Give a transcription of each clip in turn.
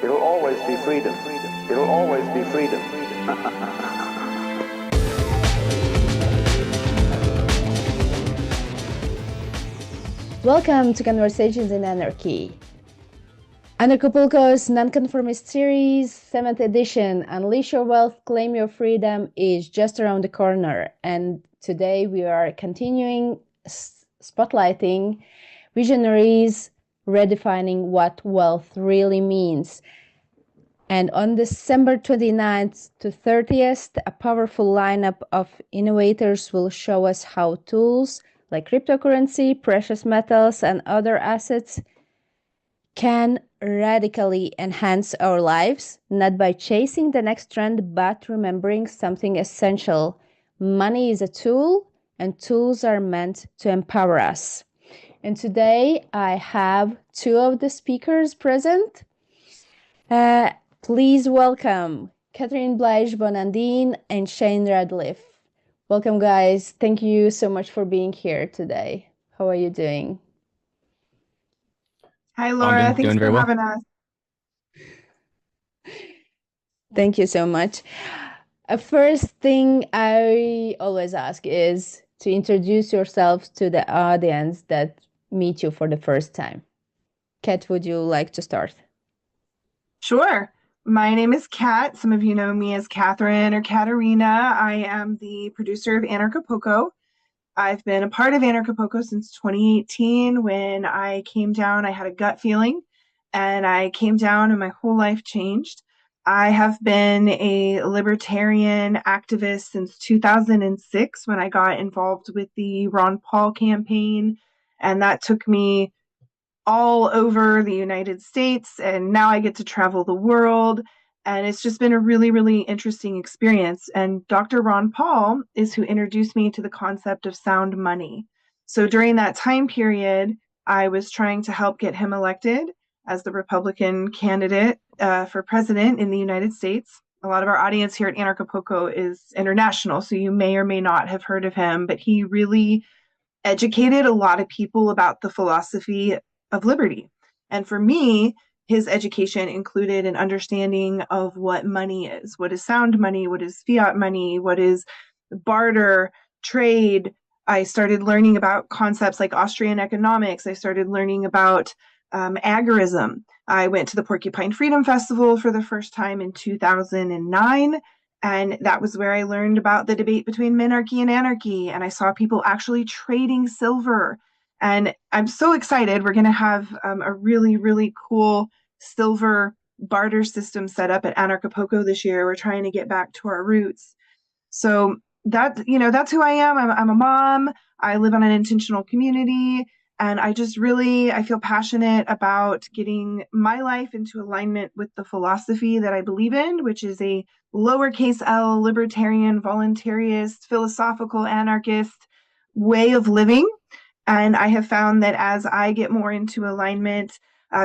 It'll always be freedom. It'll always be freedom. Welcome to Conversations in Anarchy. Anarchapulco's Nonconformist Series, 7th edition, Unleash Your Wealth, Claim Your Freedom, is just around the corner. And today we are continuing spotlighting visionaries redefining what wealth really means. And on December 29th to 30th, a powerful lineup of innovators will show us how tools like cryptocurrency, precious metals, and other assets can radically enhance our lives, not by chasing the next trend, but remembering something essential. Money is a tool, and tools are meant to empower us. And today I have two of the speakers present. Please welcome Catherine Bleish, Bonandin, and Shane Radliff. Welcome, guys. Thank you so much for being here today. How are you doing? Hi, Laura. Thanks for having us. Thank you so much. First thing I always ask is to introduce yourselves to the audience that meet you for the first time. Kat, would you like to start? Sure. My name is Kat. Some of you know me as Catherine or Katerina. I am the producer of Anarchapulco. I've been a part of Anarchapulco since 2018. When I came down, I had a gut feeling, and I came down and my whole life changed. I have been a libertarian activist since 2006 when I got involved with the Ron Paul campaign, and that took me all over the United States, and now I get to travel the world, and it's just been a really, really interesting experience. And Dr. Ron Paul is who introduced me to the concept of sound money. So during that time period, I was trying to help get him elected as the Republican candidate for president in the United States. A lot of our audience here at Anarchapulco is international, so you may or may not have heard of him, but he really educated a lot of people about the philosophy of liberty. And for me, his education included an understanding of what money is. What is sound money? What is fiat money? What is barter, trade? I started learning about concepts like Austrian economics. I started learning about agorism. I went to the Porcupine Freedom Festival for the first time in 2009. And that was where I learned about the debate between minarchy and anarchy. And I saw people actually trading silver. And I'm so excited. We're going to have a really, really cool silver barter system set up at Anarchapulco this year. We're trying to get back to our roots. So that's who I am. I'm a mom. I live on an intentional community. And I feel passionate about getting my life into alignment with the philosophy that I believe in, which is a lowercase L, libertarian, voluntarist, philosophical, anarchist way of living. And I have found that as I get more into alignment,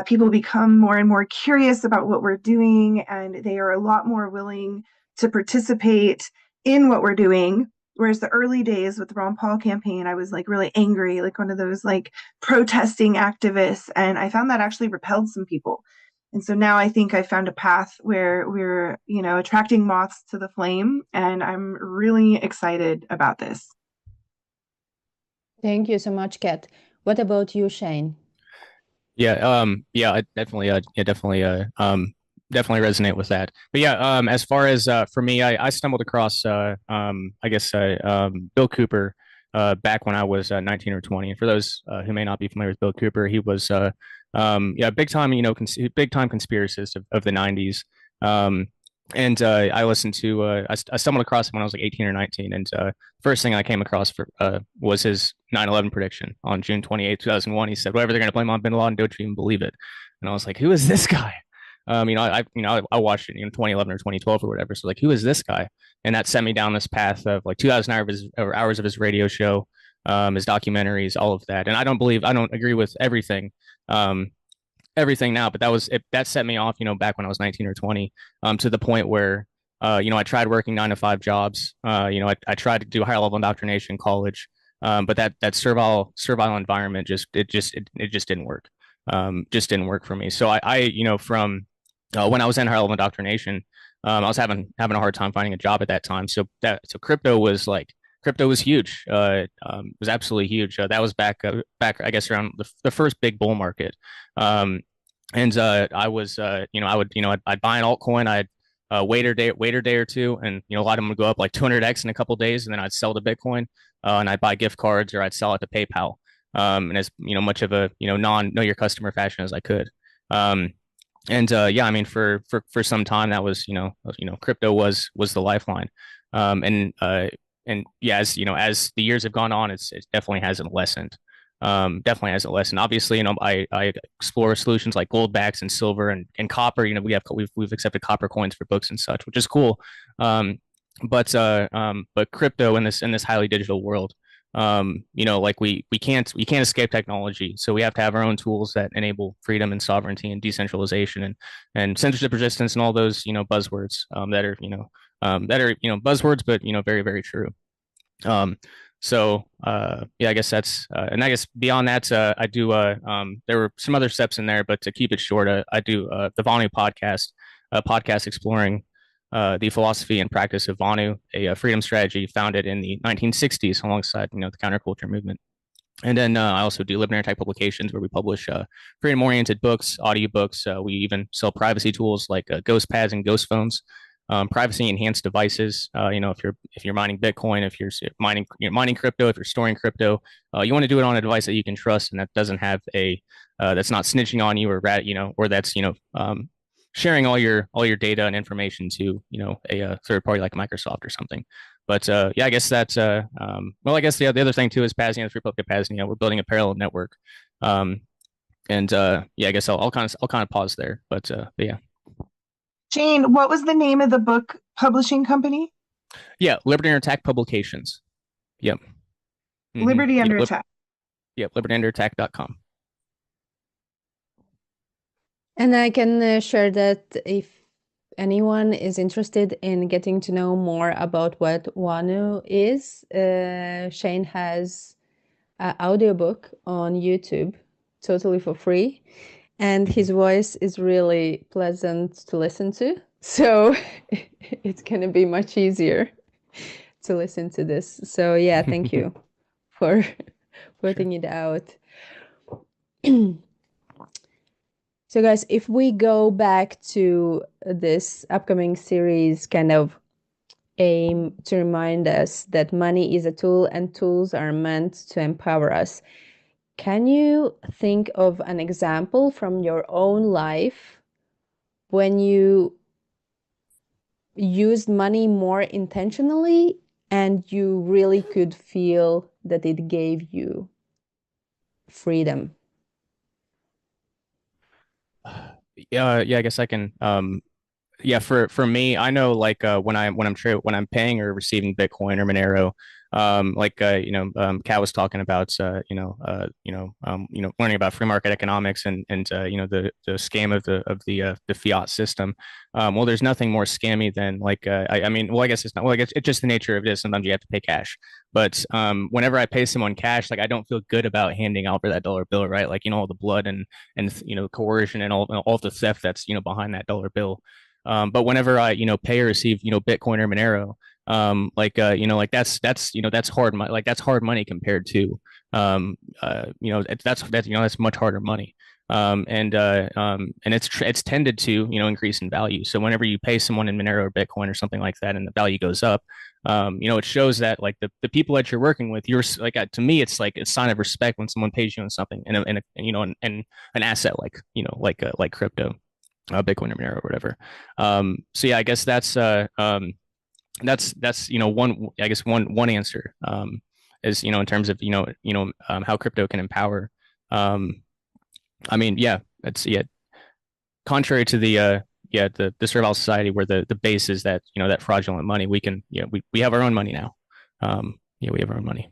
people become more and more curious about what we're doing, and they are a lot more willing to participate in what we're doing. Whereas the early days with the Ron Paul campaign, I was like really angry, like one of those like protesting activists. And I found that actually repelled some people. And so now I think I found a path where we're, attracting moths to the flame. And I'm really excited about this. Thank you so much, Kat. What about you, Shane? I definitely resonate with that. But yeah, as far as for me, I stumbled across Bill Cooper back when I was 19 or 20. And for those who may not be familiar with Bill Cooper, he was big time, big time conspiracist of the 90s. And I listened to I stumbled across him when I was like 18 or 19, and first thing I came across was his 9/11 prediction on June 28, 2001. He said, "Whatever they're going to blame on bin Laden, don't you even believe it?" And I was like, "Who is this guy?" I watched it in 2011 or 2012 or whatever. So like, who is this guy? And that sent me down this path of like 2,000 hours of his radio show, his documentaries, all of that. And I don't agree with everything now, but that set me off, back when I was 19 or 20, to the point where, I tried working 9-to-5 jobs. I tried to do higher level indoctrination in college, but that servile environment just didn't work. Just didn't work for me. So I from when I was in higher level indoctrination, I was having a hard time finding a job at that time. So crypto was huge. Was absolutely huge. That was back I guess around the first big bull market. Um, and I was I'd buy an altcoin. I'd wait a day or two, and a lot of them would go up like 200x in a couple of days, and then I'd sell the Bitcoin, and I'd buy gift cards or I'd sell it to PayPal, and as much of a non know your customer fashion as I could. Um, and yeah, I mean, for some time that was crypto was the lifeline. And yeah, as the years have gone on, it definitely hasn't lessened. Definitely hasn't lessened. Obviously, I explore solutions like gold backs and silver and copper. We've accepted copper coins for books and such, which is cool. Um, but crypto in this highly digital world, like we can't escape technology. So we have to have our own tools that enable freedom and sovereignty and decentralization and censorship resistance and all those buzzwords that are buzzwords, but very, very true. Um, yeah, I guess and I guess beyond that, I do there were some other steps in there, but to keep it short, I do the Vonu podcast, a podcast exploring the philosophy and practice of Vonu, a freedom strategy founded in the 1960s alongside the counterculture movement. And then I also do Libertarian Tech publications where we publish freedom-oriented books, audiobooks. We even sell privacy tools like ghost pads and ghost phones, privacy enhanced devices. If you're mining Bitcoin, if you're mining crypto, if you're storing crypto, you want to do it on a device that you can trust and that doesn't have that's not snitching on you or that's sharing all your data and information to a third party like Microsoft or something. But yeah, I guess that's well, I guess the other thing too is Pasadena, the Free Public of Pasadena. We're building a parallel network, and yeah, I guess I'll kind of pause there. But yeah. Shane, what was the name of the book publishing company? Yeah, Liberty Under Attack Publications. Yep. Liberty Under Attack. Yep, libertyunderattack.com. And I can share that if anyone is interested in getting to know more about what Vonu is, Shane has an audiobook on YouTube totally for free. And his voice is really pleasant to listen to. So it's going to be much easier to listen to this. So yeah, thank you for putting it out. So guys, if we go back to this upcoming series, kind of aim to remind us that money is a tool and tools are meant to empower us. Can you think of an example from your own life when you used money more intentionally and you really could feel that it gave you freedom? Yeah, I guess I can. Yeah, for me, I know like when I'm paying or receiving Bitcoin or Monero, Kat was talking about learning about free market economics and the scam of the fiat system. Well, there's nothing more scammy than I guess it's not. Well, I guess it's just the nature of it is sometimes you have to pay cash. But whenever I pay someone cash, like I don't feel good about handing out for that dollar bill, right? Like all the blood and coercion and all the theft that's behind that dollar bill. But whenever I pay or receive Bitcoin or Monero, that's hard money. Like that's hard money compared to that's much harder money. And it's tended to increase in value. So whenever you pay someone in Monero or Bitcoin or something like that, and the value goes up, it shows that like the people that you're working with, you're like to me, it's like a sign of respect when someone pays you on something and an asset like crypto. Bitcoin or Monero or whatever. So yeah, I guess that's one I guess one answer is in terms of how crypto can empower. I mean that's contrary to the servile society where the base is that that fraudulent money, we can we have our own money now. We have our own money.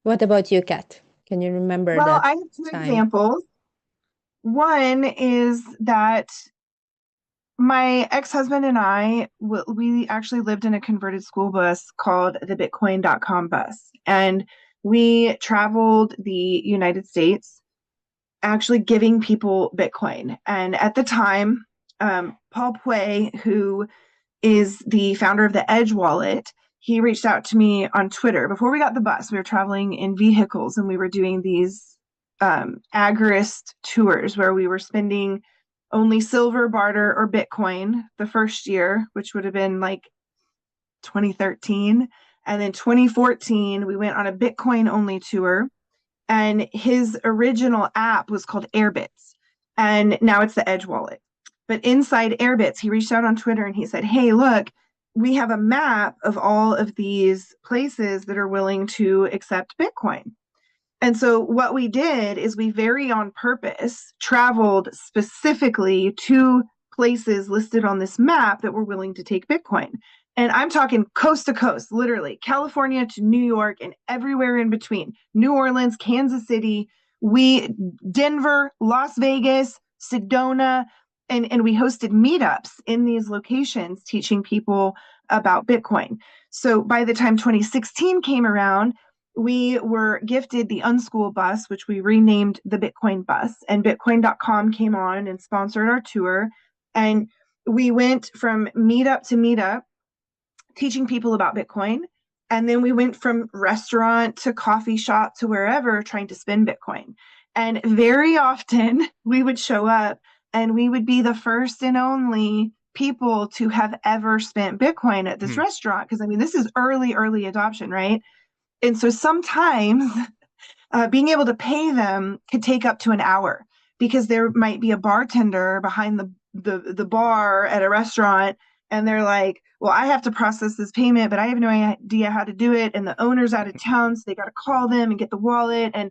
What about you, Kat? Can you remember that? Well, I have two examples. One is that my ex-husband and I, we actually lived in a converted school bus called the Bitcoin.com bus. And we traveled the United States actually giving people Bitcoin. And at the time, Paul Pui, who is the founder of the Edge wallet, he reached out to me on Twitter. Before we got the bus, we were traveling in vehicles and we were doing these agorist tours where we were spending only silver, barter, or Bitcoin the first year, which would have been like 2013. And then 2014, we went on a Bitcoin only tour. And his original app was called Airbits. And now it's the Edge wallet. But inside Airbits, he reached out on Twitter and he said, hey, look, we have a map of all of these places that are willing to accept Bitcoin. And so what we did is we very on purpose traveled specifically to places listed on this map that were willing to take Bitcoin. And I'm talking coast to coast, literally California to New York and everywhere in between. New Orleans, Kansas City, Denver, Las Vegas, Sedona, and we hosted meetups in these locations teaching people about Bitcoin. So by the time 2016 came around, we were gifted the Unschool bus, which we renamed the Bitcoin bus, and Bitcoin.com came on and sponsored our tour. And we went from meetup to meetup, teaching people about Bitcoin. And then we went from restaurant to coffee shop to wherever trying to spend Bitcoin. And very often we would show up and we would be the first and only people to have ever spent Bitcoin at this restaurant. Because I mean, this is early adoption, right? And so sometimes being able to pay them could take up to an hour because there might be a bartender behind the bar at a restaurant. And they're like, well, I have to process this payment, but I have no idea how to do it. And the owner's out of town, so they got to call them and get the wallet. And,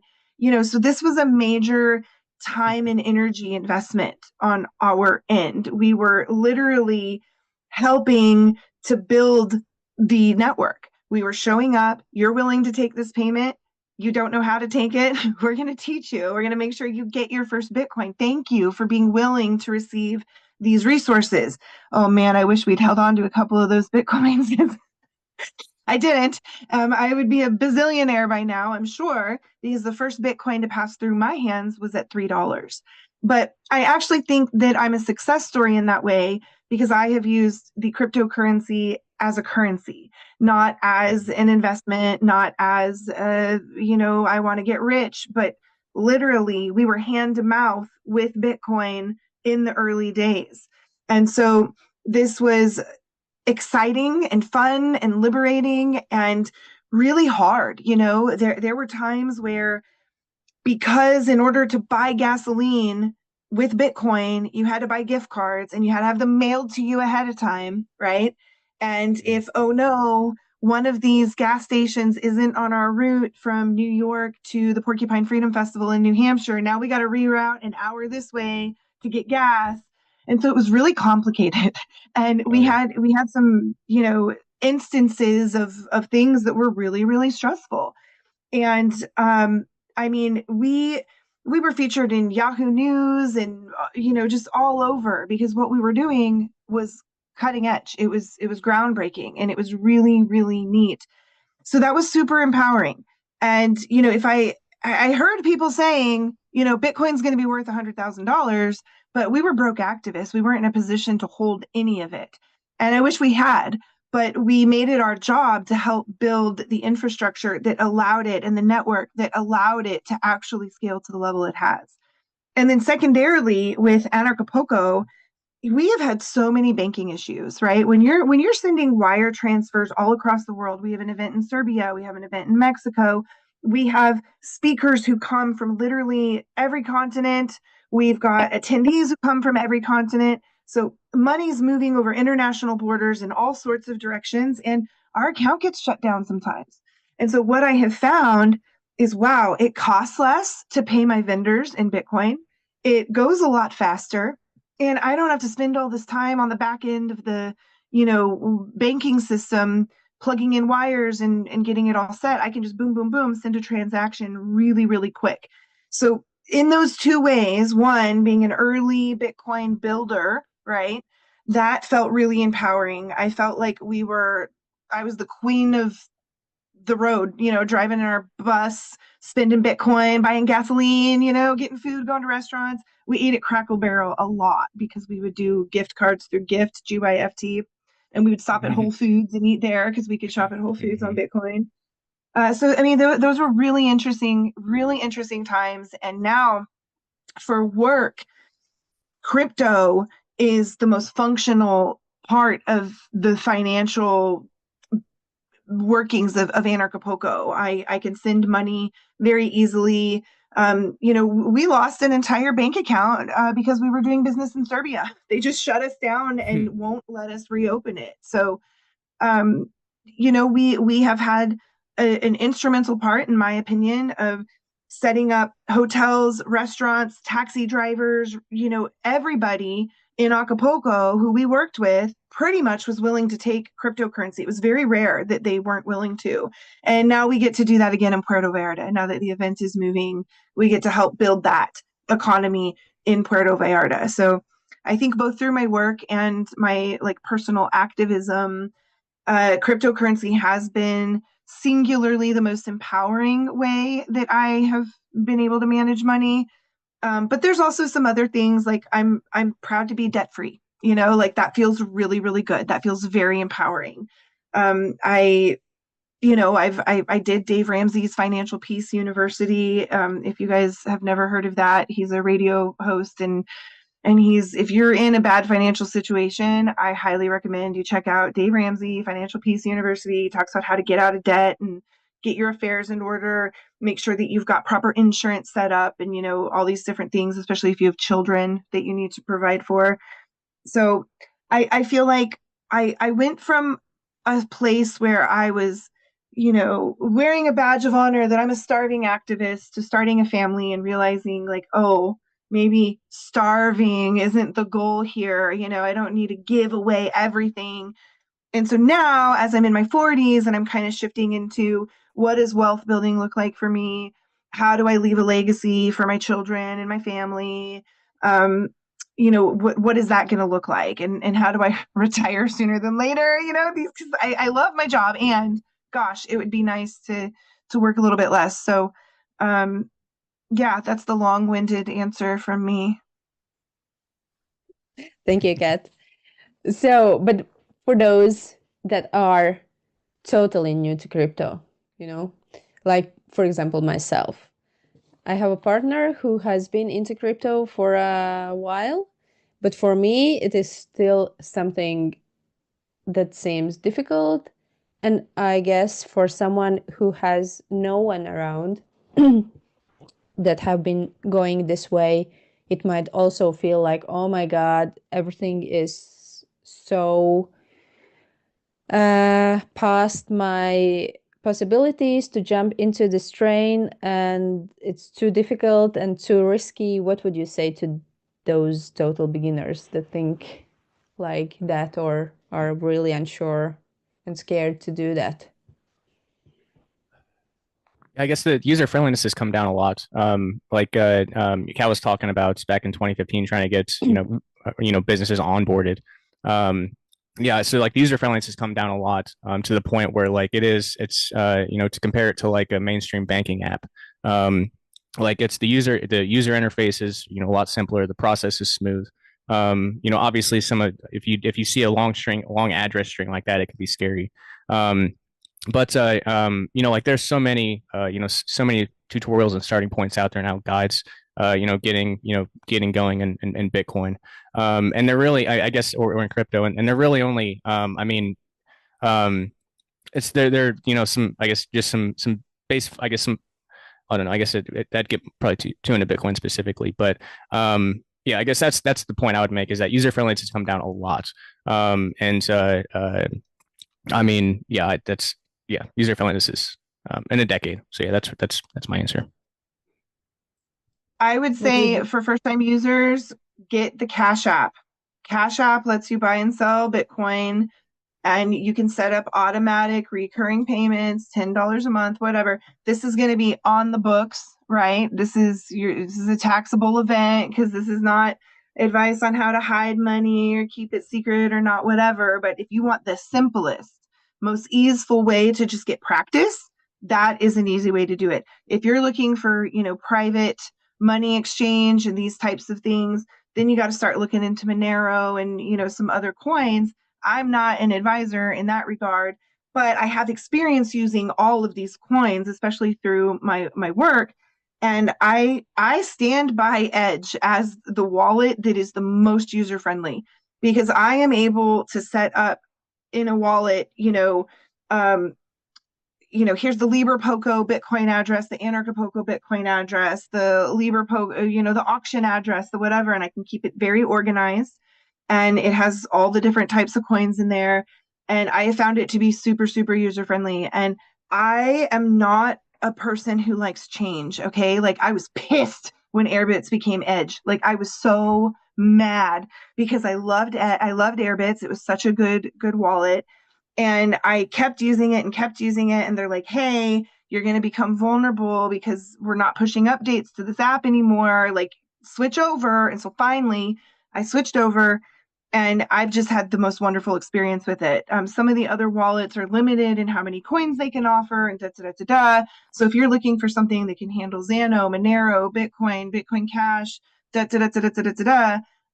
so this was a major time and energy investment on our end. We were literally helping to build the network. We were showing up. You're willing to take this payment. You don't know how to take it. We're going to teach you. We're going to make sure you get your first Bitcoin. Thank you for being willing to receive these resources. Oh man, I wish we'd held on to a couple of those Bitcoins. I didn't. I would be a bazillionaire by now, I'm sure, because the first Bitcoin to pass through my hands was at $3. But I actually think that I'm a success story in that way because I have used the cryptocurrency as a currency, not as an investment, not as, I want to get rich, but literally we were hand to mouth with Bitcoin in the early days. And so this was exciting and fun and liberating and really hard. There were times where, because in order to buy gasoline with Bitcoin, you had to buy gift cards and you had to have them mailed to you ahead of time, right? And if, oh no, one of these gas stations isn't on our route from New York to the Porcupine Freedom Festival in New Hampshire, now we got to reroute an hour this way to get gas. And so it was really complicated. And we had some, instances of things that were really, really stressful. And I mean, we were featured in Yahoo News and, just all over because what we were doing was cutting edge. It was groundbreaking and it was really, really neat. So that was super empowering. And, if I heard people saying, Bitcoin's going to be worth $100,000, but we were broke activists. We weren't in a position to hold any of it. And I wish we had, but we made it our job to help build the infrastructure that allowed it and the network that allowed it to actually scale to the level it has. And then secondarily, with Anarchapulco, we have had so many banking issues, right? When you're sending wire transfers all across the world, we have an event in Serbia, we have an event in Mexico, we have speakers who come from literally every continent. We've got attendees who come from every continent. So money's moving over international borders in all sorts of directions, and our account gets shut down sometimes. And so what I have found is, wow, it costs less to pay my vendors in Bitcoin. It goes a lot faster. And I don't have to spend all this time on the back end of the, banking system, plugging in wires and getting it all set. I can just boom, boom, boom, send a transaction really, really quick. So in those two ways, one being an early Bitcoin builder, right? That felt really empowering. I felt like I was the queen of the road, driving in our bus spending Bitcoin, buying gasoline, getting food, going to restaurants. We ate at Crackle Barrel a lot because we would do gift cards through Gift, GYFT, and we would stop at Whole Foods and eat there because we could shop at Whole Foods on Bitcoin. So, I mean, those were really interesting times. And now for work, crypto is the most functional part of the financial workings of Anarchapulco. I can send money very easily. We lost an entire bank account because we were doing business in Serbia. They just shut us down and won't let us reopen it. So, we have had an instrumental part, in my opinion, of setting up hotels, restaurants, taxi drivers, everybody in Acapulco who we worked with pretty much was willing to take cryptocurrency. It was very rare that they weren't willing to. And now we get to do that again in Puerto Vallarta. Now that the event is moving, we get to help build that economy in Puerto Vallarta. So I think both through my work and my personal activism, cryptocurrency has been singularly the most empowering way that I have been able to manage money. But there's also some other things, like I'm proud to be debt free. That feels really, really good. That feels very empowering. I did Dave Ramsey's Financial Peace University. If you guys have never heard of that, he's a radio host, and if you're in a bad financial situation, I highly recommend you check out Dave Ramsey Financial Peace University. He talks about how to get out of debt and get your affairs in order, make sure that you've got proper insurance set up, and all these different things, especially if you have children that you need to provide for. So I feel like I went from a place where I was, wearing a badge of honor that I'm a starving activist, to starting a family and realizing maybe starving isn't the goal here. I don't need to give away everything. And so now, as I'm in my 40s and I'm kind of shifting into, what does wealth building look like for me? How do I leave a legacy for my children and my family? What is that going to look like? And how do I retire sooner than later? Because I love my job, and gosh, it would be nice to work a little bit less. So, yeah, that's the long-winded answer from me. Thank you, Kat. So, but for those that are totally new to crypto, like, for example, myself, I have a partner who has been into crypto for a while, but for me, it is still something that seems difficult. And I guess for someone who has no one around that have been going this way, it might also feel like, oh my God, everything is so past my possibilities to jump into this train, and it's too difficult and too risky. What would you say to those total beginners that think like that, or are really unsure and scared to do that? I guess the user friendliness has come down a lot. Cal was talking about back in 2015, trying to get businesses onboarded. Yeah, so like the user friendliness has come down a lot to the point where it's to compare it to like a mainstream banking app. It's the user interface is a lot simpler. The process is smooth. Obviously if you see a long address string like that, it can be scary. There's so many tutorials and starting points out there now, guides, getting going in Bitcoin. And they're really, I guess, or in crypto, and they're really only, it's they're some, I guess, just some base, I guess some, I don't know, I guess that'd get probably too into Bitcoin specifically, but yeah, I guess that's the point I would make, is that user friendliness has come down a lot. User friendliness is in a decade. So yeah, that's my answer. I would say for first-time users, get the Cash App. Cash App lets you buy and sell Bitcoin, and you can set up automatic recurring payments, $10 a month, whatever. This is going to be on the books, right? This is a taxable event, because this is not advice on how to hide money or keep it secret or not, whatever. But if you want the simplest, most easeful way to just get practice, that is an easy way to do it. If you're looking for, private money exchange and these types of things, then you got to start looking into Monero and, some other coins. I'm not an advisor in that regard, but I have experience using all of these coins, especially through my work. And I stand by Edge as the wallet that is the most user friendly, because I am able to set up in a wallet, here's the Libra Poco Bitcoin address, the Anarchapulco Bitcoin address, the Libra Poco, the auction address, the whatever, and I can keep it very organized. And it has all the different types of coins in there. And I found it to be super, super user friendly. And I am not a person who likes change. Okay. Like, I was pissed when Airbits became Edge. Like, I was so mad because I loved Airbits. It was such a good wallet. And I kept using it. And they're like, hey, you're going to become vulnerable because we're not pushing updates to this app anymore. Like, switch over. And so finally I switched over, and I've just had the most wonderful experience with it. Some of the other wallets are limited in how many coins they can offer and da. So if you're looking for something that can handle Xano, Monero, Bitcoin Cash,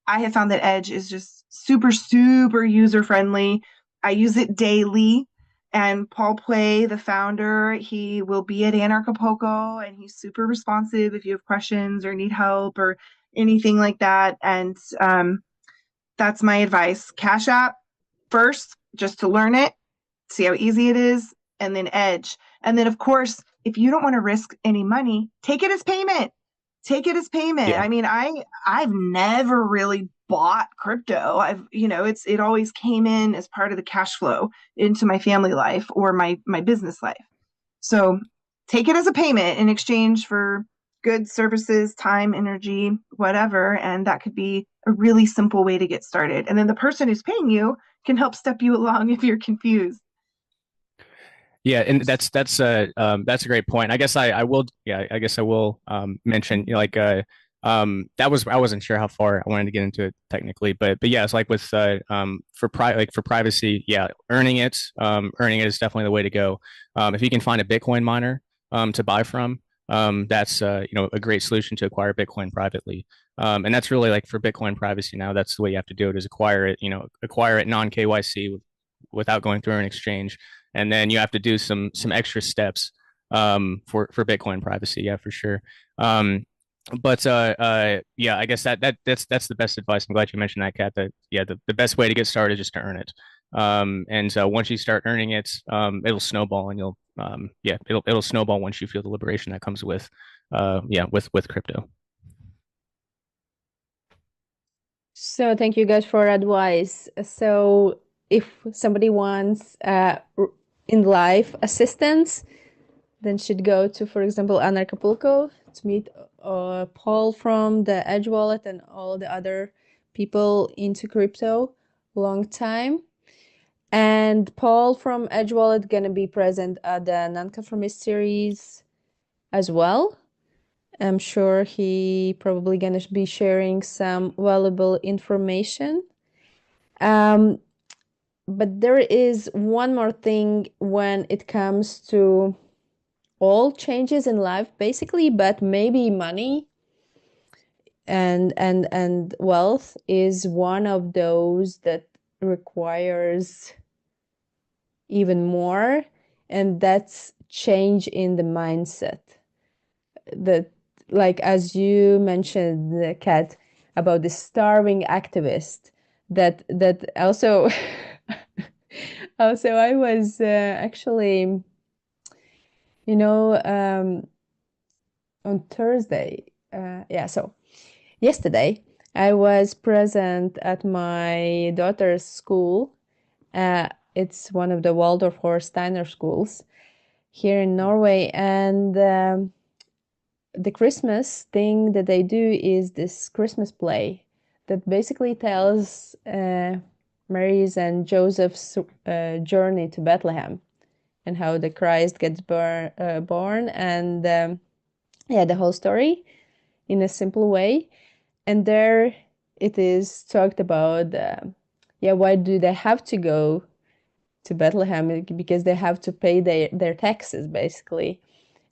I have found that Edge is just super, super user friendly. I use it daily. And Paul Play, the founder, he will be at Anarchapulco, and he's super responsive if you have questions or need help or anything like that. And that's my advice. Cash App first, just to learn it, see how easy it is, and then Edge. And then, of course, if you don't want to risk any money, take it as payment. Yeah. I mean, I've never really bought crypto. It always came in as part of the cash flow into my family life or my business life. So take it as a payment in exchange for goods, services, time, energy, whatever. And that could be a really simple way to get started. And then the person who's paying you can help step you along if you're confused. Yeah, and that's a great point. I will mention, that was, I wasn't sure how far I wanted to get into it technically, but yeah, it's like with for privacy, yeah, earning it is definitely the way to go. If you can find a Bitcoin miner to buy from, that's a great solution to acquire Bitcoin privately. And that's really, like, for Bitcoin privacy now, that's the way you have to do it, is acquire it non KYC without going through an exchange. And then you have to do some extra steps for Bitcoin privacy. Yeah, for sure. But yeah, I guess that's the best advice. I'm glad you mentioned that, Kat. That, yeah, the best way to get started is just to earn it. And once you start earning it, it'll snowball, and it'll snowball once you feel the liberation that comes with with crypto. So thank you guys for advice. So if somebody wants in life assistance, then should go to, for example, Anarchapulco to meet Paul from the Edge Wallet and all the other people into crypto long time. And Paul from Edge Wallet gonna be present at the Nonconformist series as well. I'm sure he probably gonna be sharing some valuable information. But there is one more thing when it comes to all changes in life, basically, but maybe money and wealth is one of those that requires even more, and that's change in the mindset. That, like, as you mentioned, Kat, about the starving activist, that also also I was actually, on Thursday, so yesterday I was present at my daughter's school. It's one of the Waldorf or Steiner schools here in Norway, and the Christmas thing that they do is this Christmas play that basically tells Mary's and Joseph's journey to Bethlehem and how the Christ gets born, and the whole story in a simple way. And there it is talked about, why do they have to go to Bethlehem because they have to pay their taxes basically,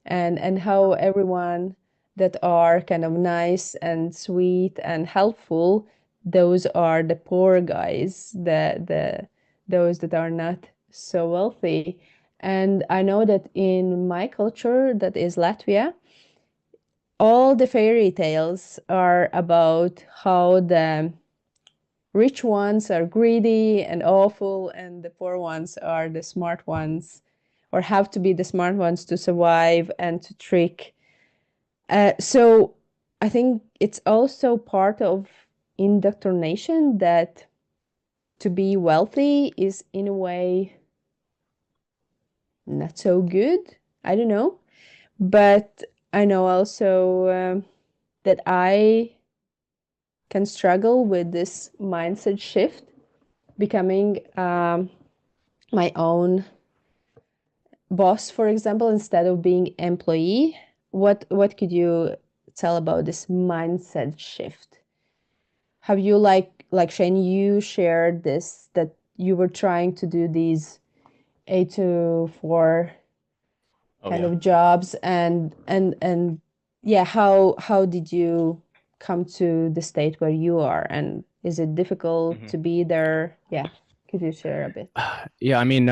and how everyone that are kind of nice and sweet and helpful, those are the poor guys, those that are not so wealthy. And I know that in my culture, that is Latvia, all the fairy tales are about how the rich ones are greedy and awful, and the poor ones are the smart ones, or have to be the smart ones to survive and to trick. So I think it's also part of indoctrination that to be wealthy is in a way not so good. I don't know. But I know also that I can struggle with this mindset shift, becoming my own boss, for example, instead of being employee. What could you tell about this mindset shift? Have you like Shane, you shared this that you were trying to do these 8 to 4 Oh kind yeah. of jobs, and yeah, how did you come to the state where you are, and is it difficult Mhm. to be there? Yeah, could you share a bit? Yeah, I mean,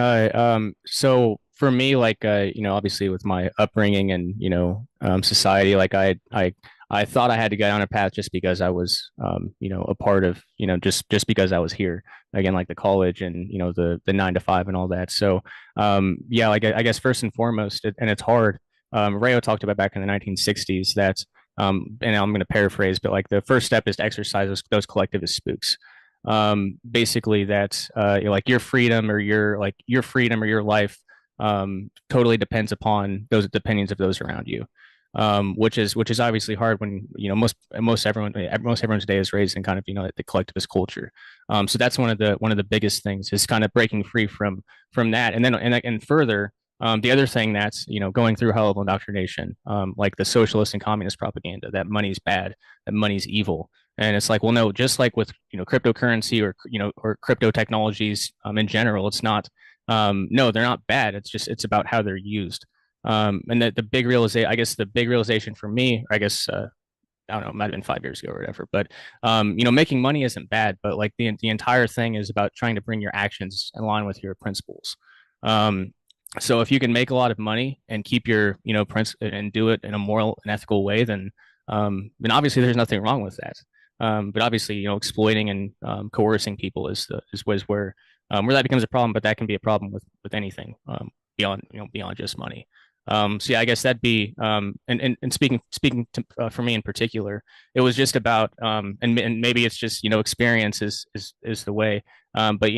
so for me, like, obviously with my upbringing and, society, like I thought I had to go down a path just because I was, a part of, just because I was here, again, like the college and, the 9 to 5 and all that. So, yeah, like, I guess first and foremost, and it's hard. Rayo talked about back in the 1960s that, and I'm going to paraphrase, but like the first step is to exercise those collectivist spooks. Basically that like your freedom or your life totally depends upon those the opinions of those around you, which is obviously hard when most everyone's day is raised in kind of the collectivist culture. So that's one of the biggest things is kind of breaking free from that, and then and further. The other thing that's going through hell of indoctrination, like the socialist and communist propaganda that money's bad, that money's evil, and it's like, well, no, just like with cryptocurrency or crypto technologies in general, it's not. No, they're not bad. It's about how they're used. And the big realization, I guess, the big realization for me, I guess, I don't know, it might have been 5 years ago or whatever. But making money isn't bad, but like the entire thing is about trying to bring your actions in line with your principles. Um, so if you can make a lot of money and keep your and do it in a moral and ethical way, then obviously there's nothing wrong with that. But obviously, exploiting and coercing people is where that becomes a problem. But that can be a problem with anything beyond just money. So yeah, I guess that'd be and speaking to, for me in particular, it was just about and maybe it's just experience is the way. But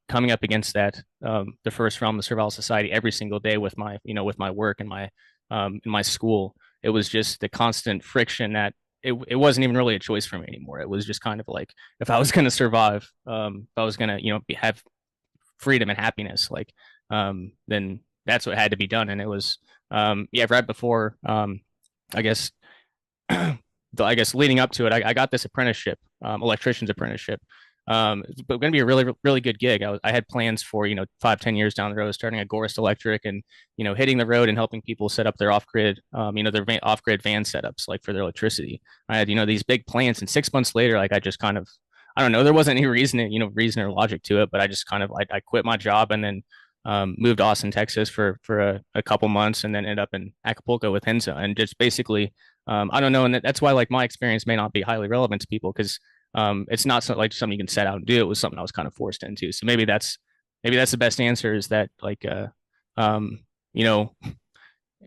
coming up against that, the first realm, the survival society, every single day with my work and my school, it was just the constant friction that it wasn't even really a choice for me anymore. It was just kind of like if I was going to survive, if I was going to have freedom and happiness, like then that's what had to be done. And it was yeah, right before I guess I guess leading up to it, I got this apprenticeship, electrician's apprenticeship. It's going to be a really, really good gig. I had plans for, 5, 10 years down the road, starting at Gorist Electric and, hitting the road and helping people set up their off-grid, off-grid van setups, like for their electricity. I had, these big plans, and 6 months later, like I just kind of, I don't know, there wasn't any reason or logic to it, but I just kind of, I quit my job and then moved to Austin, Texas for a couple months, and then ended up in Acapulco with Henza, and just basically, I don't know, and that's why like my experience may not be highly relevant to people because it's not like something you can set out and do. It was something I was kind of forced into. So maybe that's the best answer is that like you know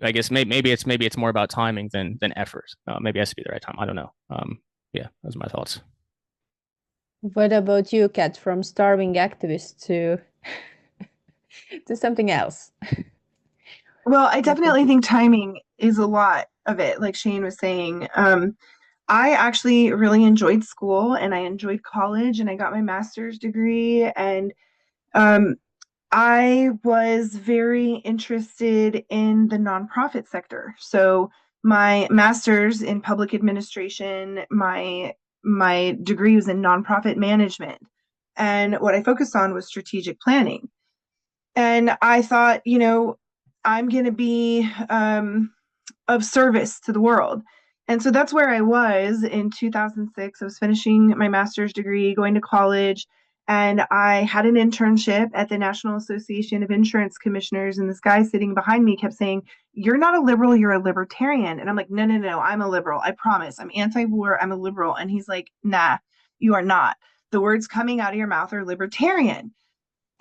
I guess maybe it's more about timing than effort. Maybe it has to be the right time. I don't know. Yeah, those are my thoughts. What about you, Kat, from starving activist to to something else? Well, I What would definitely you? think timing is a lot of it, like Shane was saying. I actually really enjoyed school and I enjoyed college and I got my master's degree and um, I was very interested in the nonprofit sector. So my master's in public administration, my degree was in nonprofit management, and what I focused on was strategic planning. And I thought, I'm going to be of service to the world. And so that's where I was in 2006. I was finishing my master's degree, going to college, and I had an internship at the National Association of Insurance Commissioners. And this guy sitting behind me kept saying, "You're not a liberal, you're a libertarian." And I'm like, "No, no, no, I'm a liberal. I promise. I'm anti-war. I'm a liberal." And he's like, "Nah, you are not. The words coming out of your mouth are libertarian."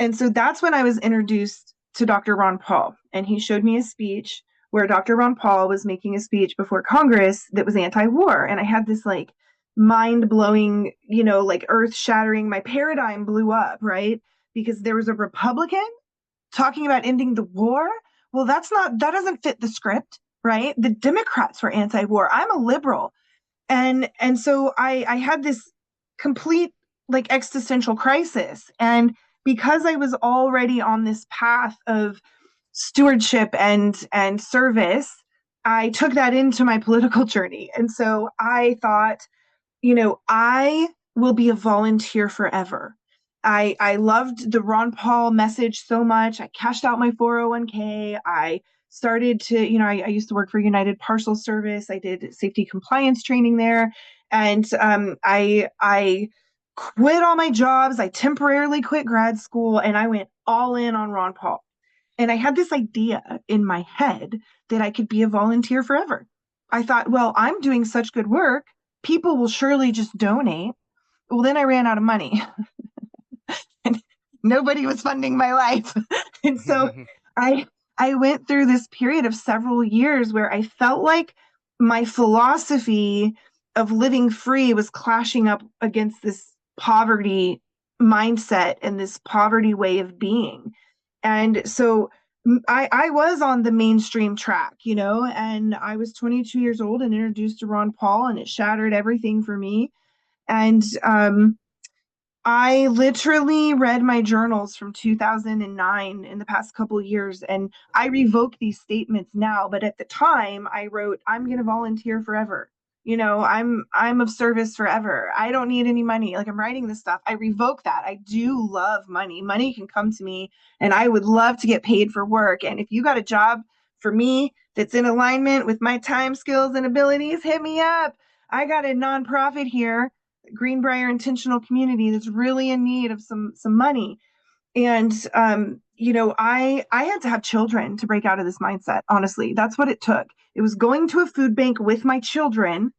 And so that's when I was introduced to Dr. Ron Paul. And he showed me a speech where Dr. Ron Paul was making a speech before Congress that was anti-war. And I had this like mind-blowing, like earth-shattering, my paradigm blew up, right? Because there was a Republican talking about ending the war. Well, that doesn't fit the script, right? The Democrats were anti-war. I'm a liberal. And so I had this complete like existential crisis. And because I was already on this path of stewardship and service, I took that into my political journey. And so I thought, I will be a volunteer forever. I loved the Ron Paul message so much. I cashed out my 401k. I started to, I used to work for United Parcel Service. I did safety compliance training there. And I quit all my jobs. I temporarily quit grad school and I went all in on Ron Paul. And I had this idea in my head that I could be a volunteer forever. I thought, well, I'm doing such good work. People will surely just donate. Well, then I ran out of money. And nobody was funding my life. And so I went through this period of several years where I felt like my philosophy of living free was clashing up against this poverty mindset and this poverty way of being. And so I was on the mainstream track, and I was 22 years old and introduced to Ron Paul, and it shattered everything for me. And I literally read my journals from 2009 in the past couple of years, and I revoke these statements now. But at the time, I wrote, "I'm going to volunteer forever. I'm of service forever. I don't need any money." Like, I'm writing this stuff. I revoke that. I do love money. Money can come to me, and I would love to get paid for work. And if you got a job for me that's in alignment with my time, skills, and abilities, hit me up. I got a nonprofit here, Greenbrier Intentional Community, that's really in need of some money. And I had to have children to break out of this mindset. Honestly, that's what it took. It was going to a food bank with my children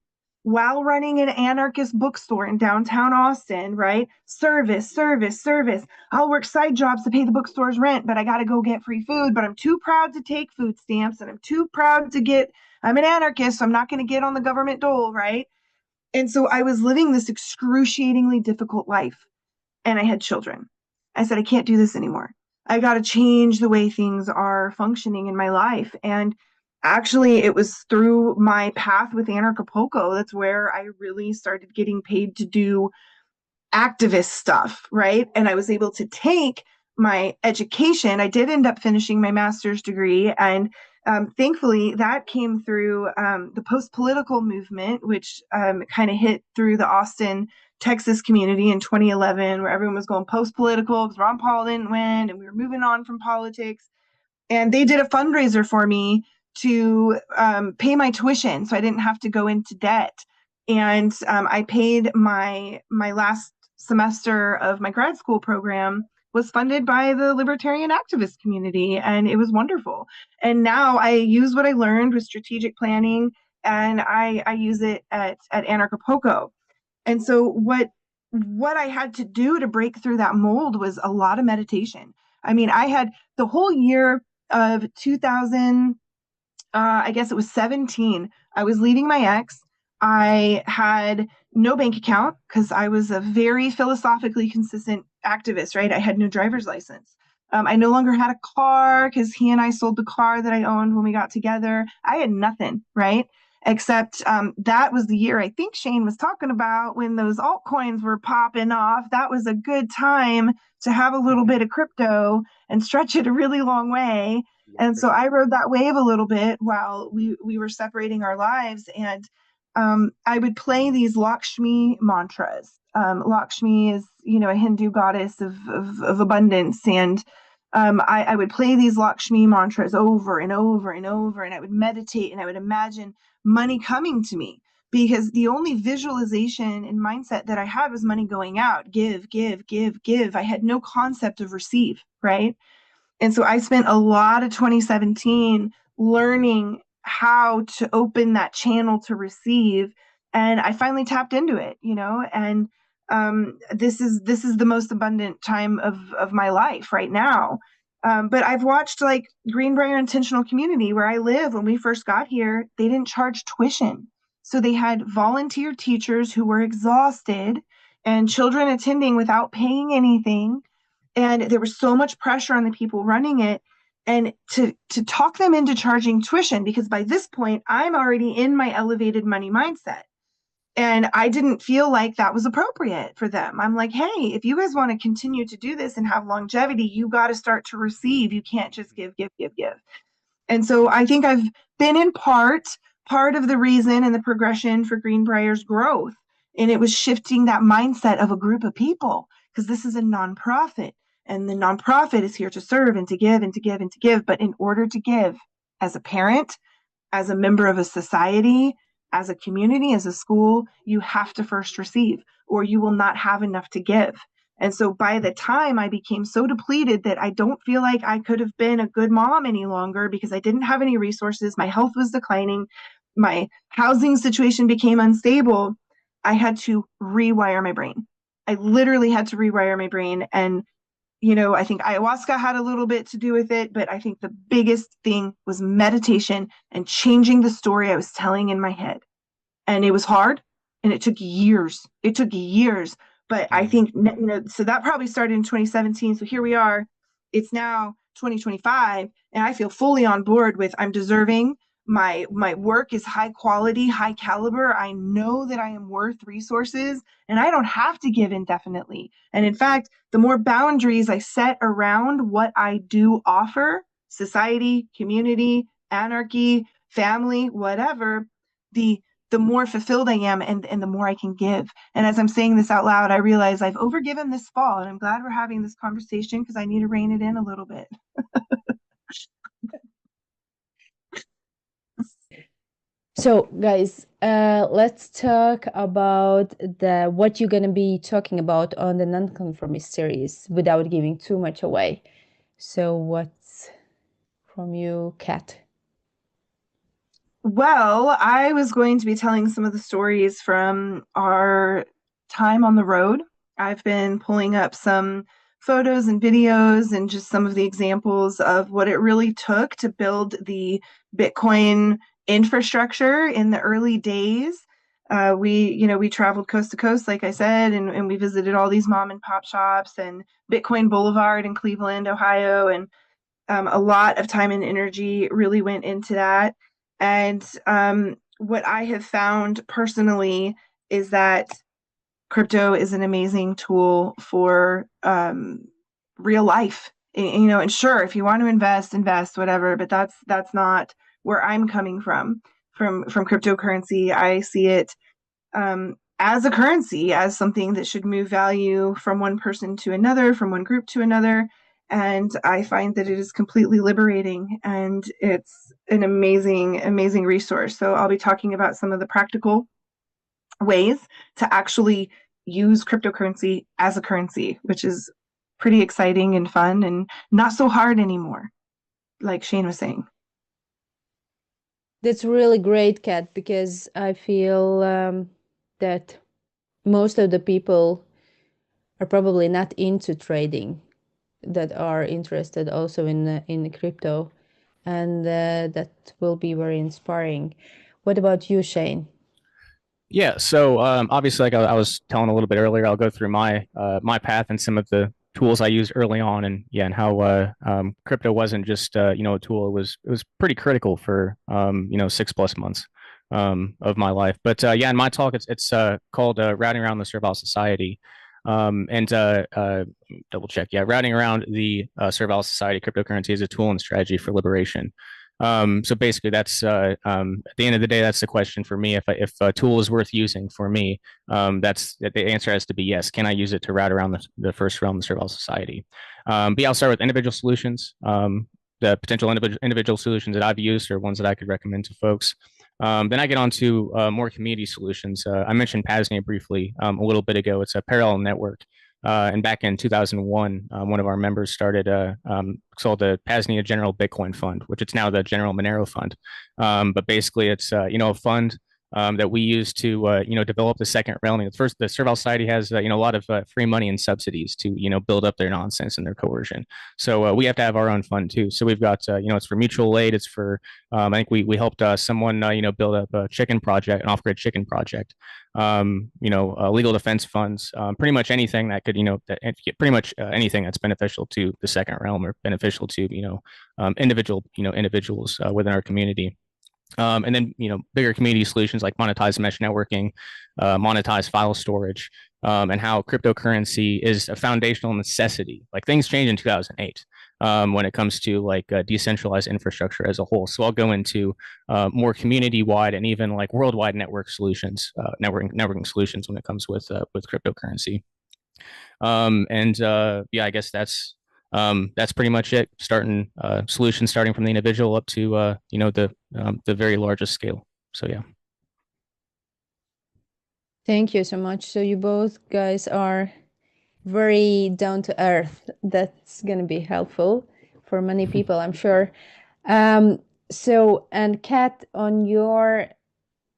while running an anarchist bookstore in downtown Austin, right? Service, service, service. I'll work side jobs to pay the bookstore's rent, but I got to go get free food. But I'm too proud to take food stamps, and I'm too proud to I'm an anarchist, so I'm not going to get on the government dole, right? And so I was living this excruciatingly difficult life, and I had children. I said, I can't do this anymore. I got to change the way things are functioning in my life. And actually, it was through my path with Anarchapulco that's where I really started getting paid to do activist stuff, right? And I was able to take my education. I did end up finishing my master's degree, and thankfully that came through the post-political movement, which kind of hit through the Austin, Texas community in 2011, where everyone was going post-political because Ron Paul didn't win and we were moving on from politics. And they did a fundraiser for me to pay my tuition so I didn't have to go into debt. And I paid my last semester of my grad school program was funded by the libertarian activist community, and it was wonderful. And now I use what I learned with strategic planning, and I use it at Anarchapulco. And so what I had to do to break through that mold was a lot of meditation. I mean, I had the whole year of 2000, I guess it was 17. I was leaving my ex. I had no bank account because I was a very philosophically consistent activist, right? I had no driver's license. I no longer had a car because he and I sold the car that I owned when we got together. I had nothing, right? Except that was the year I think Shane was talking about when those altcoins were popping off. That was a good time to have a little bit of crypto and stretch it a really long way. And so I rode that wave a little bit while we were separating our lives. And I would play these Lakshmi mantras. Lakshmi is, a Hindu goddess of abundance. And I would play these Lakshmi mantras over and over and over, and I would meditate and I would imagine money coming to me, because the only visualization and mindset that I had was money going out, give, give, give, give. I had no concept of receive, right? And so I spent a lot of 2017 learning how to open that channel to receive. And I finally tapped into it, and this is the most abundant time of my life right now. But I've watched like Greenbrier Intentional Community, where I live. When we first got here, they didn't charge tuition. So they had volunteer teachers who were exhausted and children attending without paying anything. And there was so much pressure on the people running it, and to talk them into charging tuition, because by this point I'm already in my elevated money mindset, and I didn't feel like that was appropriate for them. I'm like, hey, if you guys want to continue to do this and have longevity, you got to start to receive. You can't just give, give, give, give. And so I think I've been in part of the reason and the progression for Greenbrier's growth. And it was shifting that mindset of a group of people, because this is a nonprofit, and the nonprofit is here to serve and to give and to give and to give. But in order to give, as a parent, as a member of a society, as a community, as a school, you have to first receive, or you will not have enough to give. And so by the time I became so depleted that I don't feel like I could have been a good mom any longer, because I didn't have any resources, my health was declining, my housing situation became unstable, I had to rewire my brain. I literally had to rewire my brain. And I think ayahuasca had a little bit to do with it, but I think the biggest thing was meditation and changing the story I was telling in my head. And it was hard, and it took years. But I think, so that probably started in 2017. So here we are. It's now 2025, and I feel fully on board with, I'm deserving. My work is high quality, high caliber. I know that I am worth resources, and I don't have to give indefinitely. And in fact, the more boundaries I set around what I do offer, society, community, anarchy, family, whatever, the more fulfilled I am, and the more I can give. And as I'm saying this out loud, I realize I've overgiven this fall, and I'm glad we're having this conversation, because I need to rein it in a little bit. So, guys, let's talk about what you're going to be talking about on the Nonconformist series without giving too much away. So, what's from you, Kat? Well, I was going to be telling some of the stories from our time on the road. I've been pulling up some photos and videos and just some of the examples of what it really took to build the Bitcoin infrastructure in the early days. We traveled coast to coast, like I said, and we visited all these mom and pop shops and Bitcoin Boulevard in Cleveland, Ohio, and a lot of time and energy really went into that. And what I have found personally is that crypto is an amazing tool for real life. And sure, if you want to invest, whatever, but that's not where I'm coming from cryptocurrency. I see it as a currency, as something that should move value from one person to another, from one group to another. And I find that it is completely liberating, and it's an amazing, amazing resource. So I'll be talking about some of the practical ways to actually use cryptocurrency as a currency, which is pretty exciting and fun and not so hard anymore, like Shane was saying. That's really great, Kat, because I feel that most of the people are probably not into trading, that are interested also in crypto, and that will be very inspiring. What about you, Shane? Yeah, so obviously, like I was telling a little bit earlier, I'll go through my my path and some of the tools I used early on, and how crypto wasn't just a tool. It was pretty critical for 6+ months of my life. But in my talk, it's called Routing Around the Servile Society. And double check. Yeah, routing around the Servile Society, cryptocurrency is a tool and strategy for liberation. So basically, that's at the end of the day, that's the question for me. If a tool is worth using for me, that's the answer has to be yes. Can I use it to route around the first realm, the Serval Society? But yeah, I'll start with individual solutions. The potential individual solutions that I've used are ones that I could recommend to folks. Then I get on to more community solutions. I mentioned Pasnia briefly a little bit ago. It's a parallel network. And back in 2001, one of our members started called the Pasnia General Bitcoin Fund, which it's now the General Monero Fund. But basically, it's a fund that we use to develop the second realm. First, the Serval Society has a lot of free money and subsidies to build up their nonsense and their coercion. So we have to have our own fund too. So we've got it's for mutual aid. It's for I think we helped someone build up a chicken project, an off-grid chicken project. Legal defense funds, pretty much anything that could pretty much anything that's beneficial to the second realm or beneficial to individuals within our community. And then, bigger community solutions like monetized mesh networking, monetized file storage, and how cryptocurrency is a foundational necessity. Like things changed in 2008 when it comes to like decentralized infrastructure as a whole. So I'll go into more community-wide and even like worldwide network solutions, networking solutions when it comes with cryptocurrency. I guess that's pretty much it. Solutions starting from the individual up to the very largest scale. So yeah. Thank you so much. So you both guys are very down to earth. That's going to be helpful for many people, I'm sure. And Kat,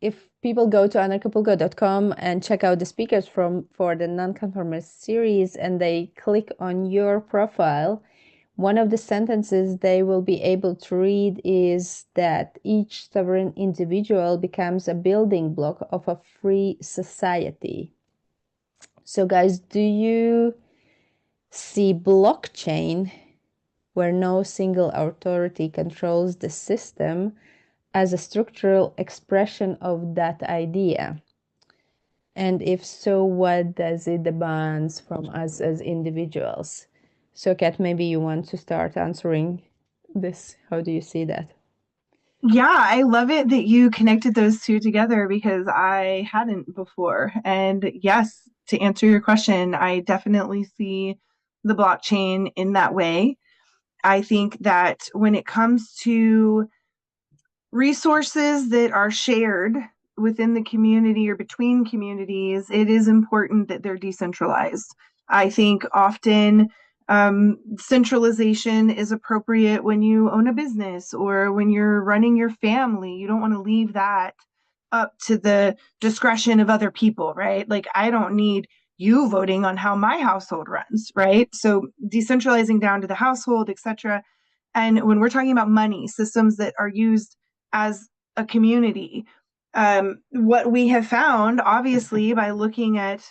if people go to anarchapulgo.com and check out the speakers for the nonconformist series and they click on your profile, one of the sentences they will be able to read is that each sovereign individual becomes a building block of a free society. So guys, do you see blockchain, where no single authority controls the system, as a structural expression of that idea? And if so, what does it demand from us as individuals? So Kat, maybe you want to start answering this. How do you see that? Yeah, I love it that you connected those two together because I hadn't before. And yes, to answer your question, I definitely see the blockchain in that way. I think that when it comes to resources that are shared within the community or between communities, it is important that they're decentralized. I think often centralization is appropriate when you own a business or when you're running your family. You don't want to leave that up to the discretion of other people, right? Like, I don't need you voting on how my household runs, right? So decentralizing down to the household, etc. And when we're talking about money, systems that are used as a community, what we have found, obviously, by looking at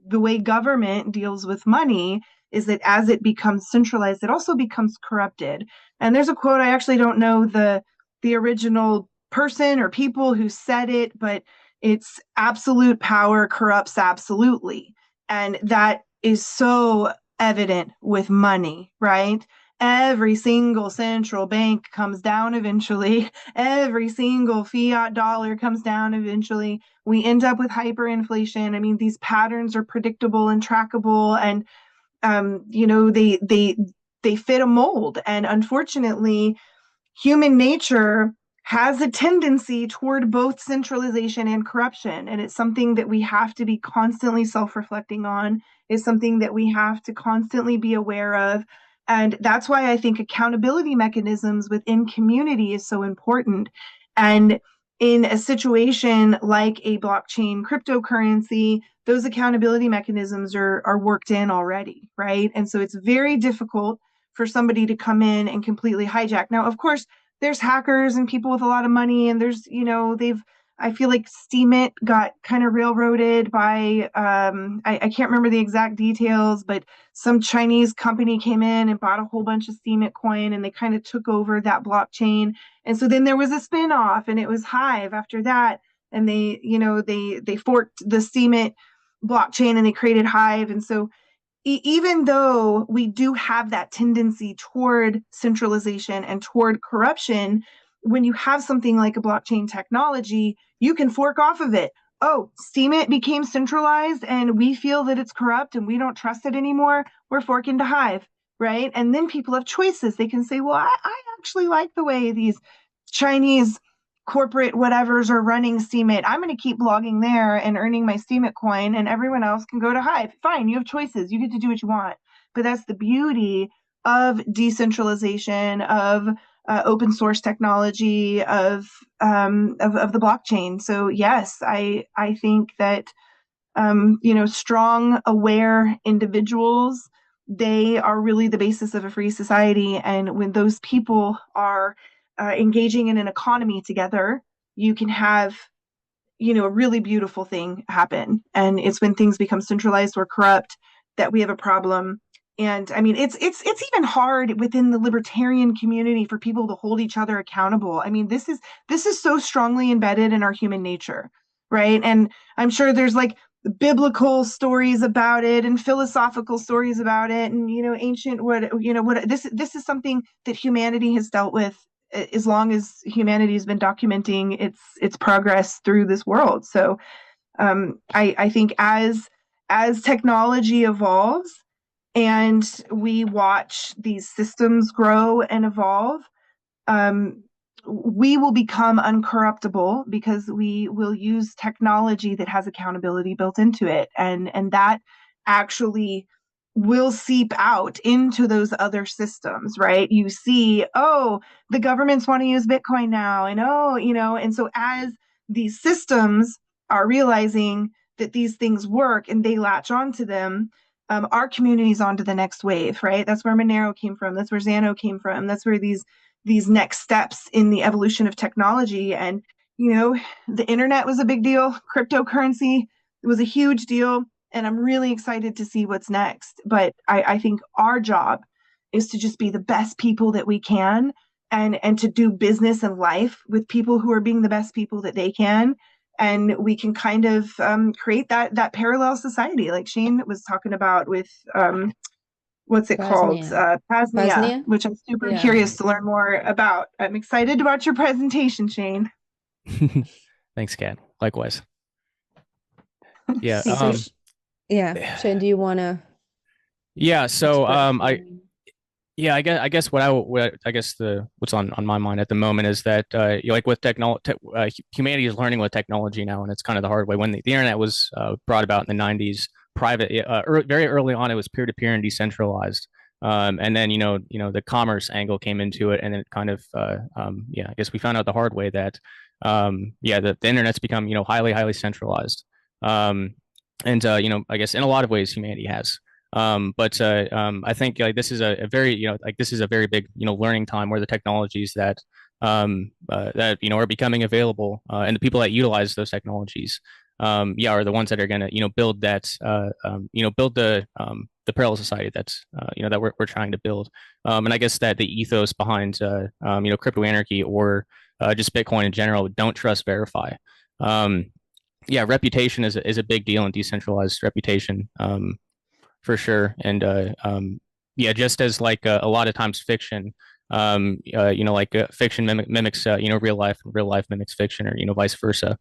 the way government deals with money, is that as it becomes centralized, it also becomes corrupted. And there's a quote, I actually don't know the original person or people who said it, but it's absolute power corrupts absolutely. And that is so evident with money, right? Every single central bank comes down eventually. Every single fiat dollar comes down eventually. We end up with hyperinflation. I mean, these patterns are predictable and trackable, and they fit a mold. And unfortunately, human nature has a tendency toward both centralization and corruption. And it's something that we have to be constantly self-reflecting on. It's something that we have to constantly be aware of. And that's why I think accountability mechanisms within community is so important. And in a situation like a blockchain cryptocurrency, those accountability mechanisms are worked in already, right? And so it's very difficult for somebody to come in and completely hijack. Now, of course, there's hackers and people with a lot of money, and there's, I feel like Steemit got kind of railroaded by, I can't remember the exact details, but some Chinese company came in and bought a whole bunch of Steemit coin, and they kind of took over that blockchain. And so then there was a spinoff, and it was Hive after that. And they forked the Steemit blockchain and they created Hive. And so even though we do have that tendency toward centralization and toward corruption, when you have something like a blockchain technology, you can fork off of it. Oh, Steemit became centralized and we feel that it's corrupt and we don't trust it anymore. We're forking to Hive, right? And then people have choices. They can say, well, I actually like the way these Chinese corporate whatevers are running Steemit. I'm going to keep blogging there and earning my Steemit coin, and everyone else can go to Hive. Fine, you have choices. You get to do what you want. But that's the beauty of decentralization, of open source technology, of the blockchain. So yes, I think that strong, aware individuals, they are really the basis of a free society. And when those people are engaging in an economy together, you can have a really beautiful thing happen. And it's when things become centralized or corrupt that we have a problem. And I mean, it's even hard within the libertarian community for people to hold each other accountable. I mean, this is so strongly embedded in our human nature, right? And I'm sure there's like biblical stories about it and philosophical stories about it, and ancient what this is something that humanity has dealt with as long as humanity has been documenting its progress through this world. So I think as technology evolves and we watch these systems grow and evolve, we will become uncorruptible because we will use technology that has accountability built into it, and that actually will seep out into those other systems, right? You see, oh, the governments want to use Bitcoin now, and and so as these systems are realizing that these things work and they latch onto them, our community's onto the next wave, right? That's where Monero came from. That's where Xano came from. That's where these next steps in the evolution of technology. And, the internet was a big deal. Cryptocurrency was a huge deal. And I'm really excited to see what's next. But I think our job is to just be the best people that we can, and to do business and life with people who are being the best people that they can. And we can kind of create that parallel society like Shane was talking about with what's it called? Pasnia, which I'm super curious to learn more about. I'm excited about your presentation, Shane. Thanks, Kat. Likewise. Yeah. Shane, do you want to? Yeah. So I guess what's on my mind at the moment is that like with technology, humanity is learning with technology now, and it's kind of the hard way. When the internet was brought about in the 90s, private, very early on, it was peer-to-peer and decentralized. And then the commerce angle came into it, and then it kind of I guess we found out the hard way that the internet's become highly centralized. And I guess in a lot of ways humanity has. But I think this is a very this is a very big learning time where the technologies that are becoming available, and the people that utilize those technologies are the ones that are going to build that build the parallel society that's that we're trying to build. And I guess that the ethos behind crypto anarchy or just Bitcoin in general, don't trust, verify. Reputation is a big deal in decentralized reputation. For sure. And just as like a lot of times fiction, fiction mimics real life mimics fiction, or vice versa.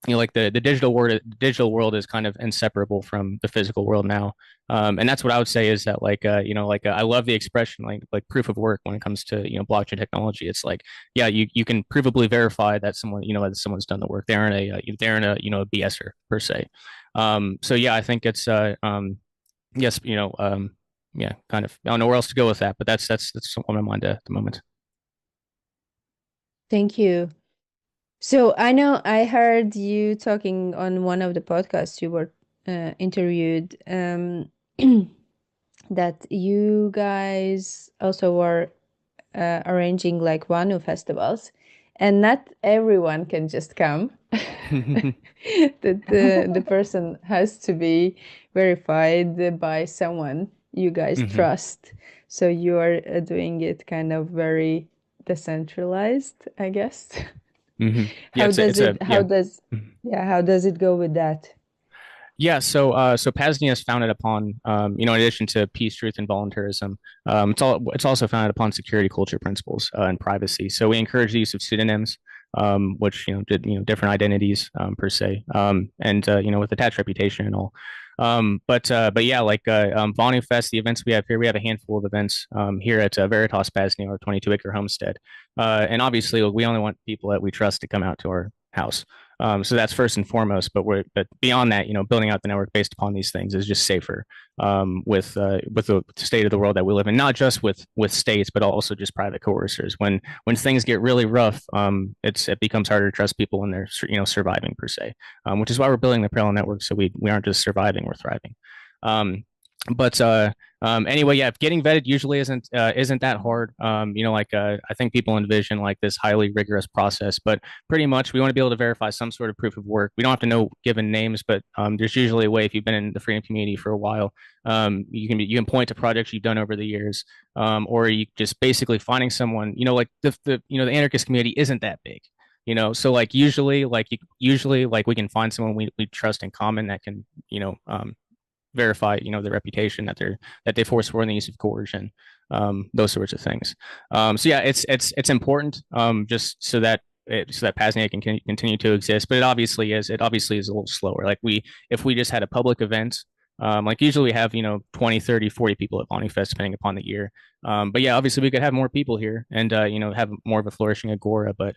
Like the digital world is kind of inseparable from the physical world now. And that's what I would say is that I love the expression like proof of work when it comes to blockchain technology. It's like, you can provably verify that that someone's done the work. They aren't a a BSer per se. I think it's yes, kind of. I don't know where else to go with that, but that's on my mind at the moment. Thank you. So I know I heard you talking on one of the podcasts you were interviewed, that you guys also were arranging like Wanu festivals, and not everyone can just come. That the person has to be verified by someone you guys trust. So you are doing it kind of very decentralized, I guess. How does it go with that? Yeah, so Pasnia is founded upon, in addition to peace, truth, and voluntarism, it's also founded upon security culture principles and privacy. So we encourage the use of pseudonyms, which did different identities per se, and with attached reputation and all. But yeah, like Vonu Fest, the events we have here, we have a handful of events here at Veritas Pasnia, our 22-acre homestead, and obviously we only want people that we trust to come out to our house. So that's first and foremost. But beyond that, building out the network based upon these things is just safer with the state of the world that we live in, not just with states, but also just private coercers. When things get really rough, it becomes harder to trust people when they're surviving per se, which is why we're building the parallel network. So we aren't just surviving, we're thriving. But anyway, yeah, getting vetted usually isn't that hard. I think people envision like this highly rigorous process, but pretty much we want to be able to verify some sort of proof of work. We don't have to know given names, but there's usually a way if you've been in the freedom community for a while, you can point to projects you've done over the years, or you just basically finding someone, like the anarchist community isn't that big. So like usually like we can find someone we trust in common that can verify the reputation that they force for in the use of coercion, those sorts of things. So yeah, it's important, just so that Pasnia can continue to exist, but it obviously is a little slower. Like if we just had a public event, like usually we have 20, 30, 40 people at Bonnie Fest depending upon the year, but yeah, obviously we could have more people here and have more of a flourishing agora. But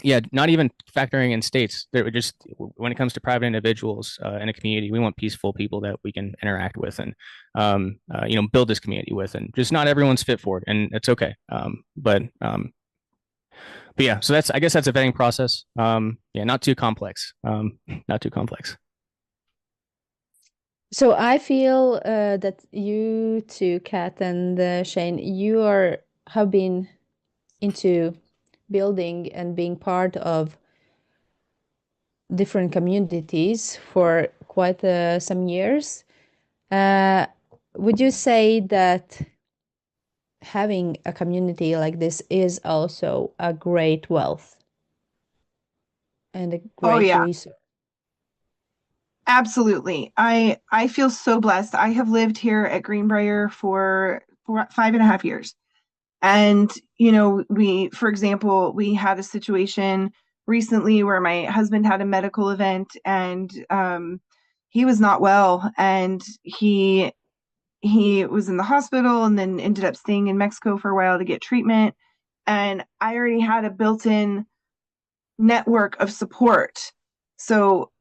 yeah, not even factoring in states. There just when it comes to private individuals in a community, we want peaceful people that we can interact with and build this community with. And just not everyone's fit for it, and it's okay. But yeah, so I guess that's a vetting process. Yeah, not too complex. Not too complex. So I feel that you two, Kat and Shane, have been into building and being part of different communities for quite some years. Would you say that having a community like this is also a great wealth and a Oh great yeah, resource? absolutely. I feel so blessed. I have lived here at Greenbrier for 5.5 years. And, for example, we had a situation recently where my husband had a medical event and he was not well, and he was in the hospital and then ended up staying in Mexico for a while to get treatment. And I already had a built-in network of support. So,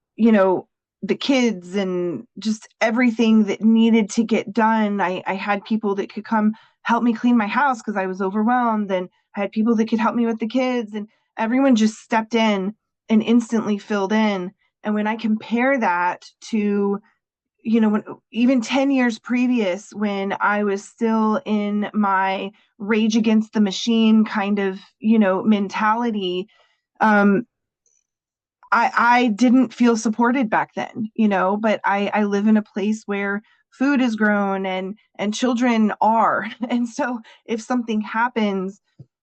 the kids and just everything that needed to get done, I had people that could come help me clean my house because I was overwhelmed. And I had people that could help me with the kids, and everyone just stepped in and instantly filled in. And when I compare that to, even 10 years previous, when I was still in my rage against the machine kind of, mentality, um, I didn't feel supported back then, but I live in a place where food is grown and children are. And so if something happens,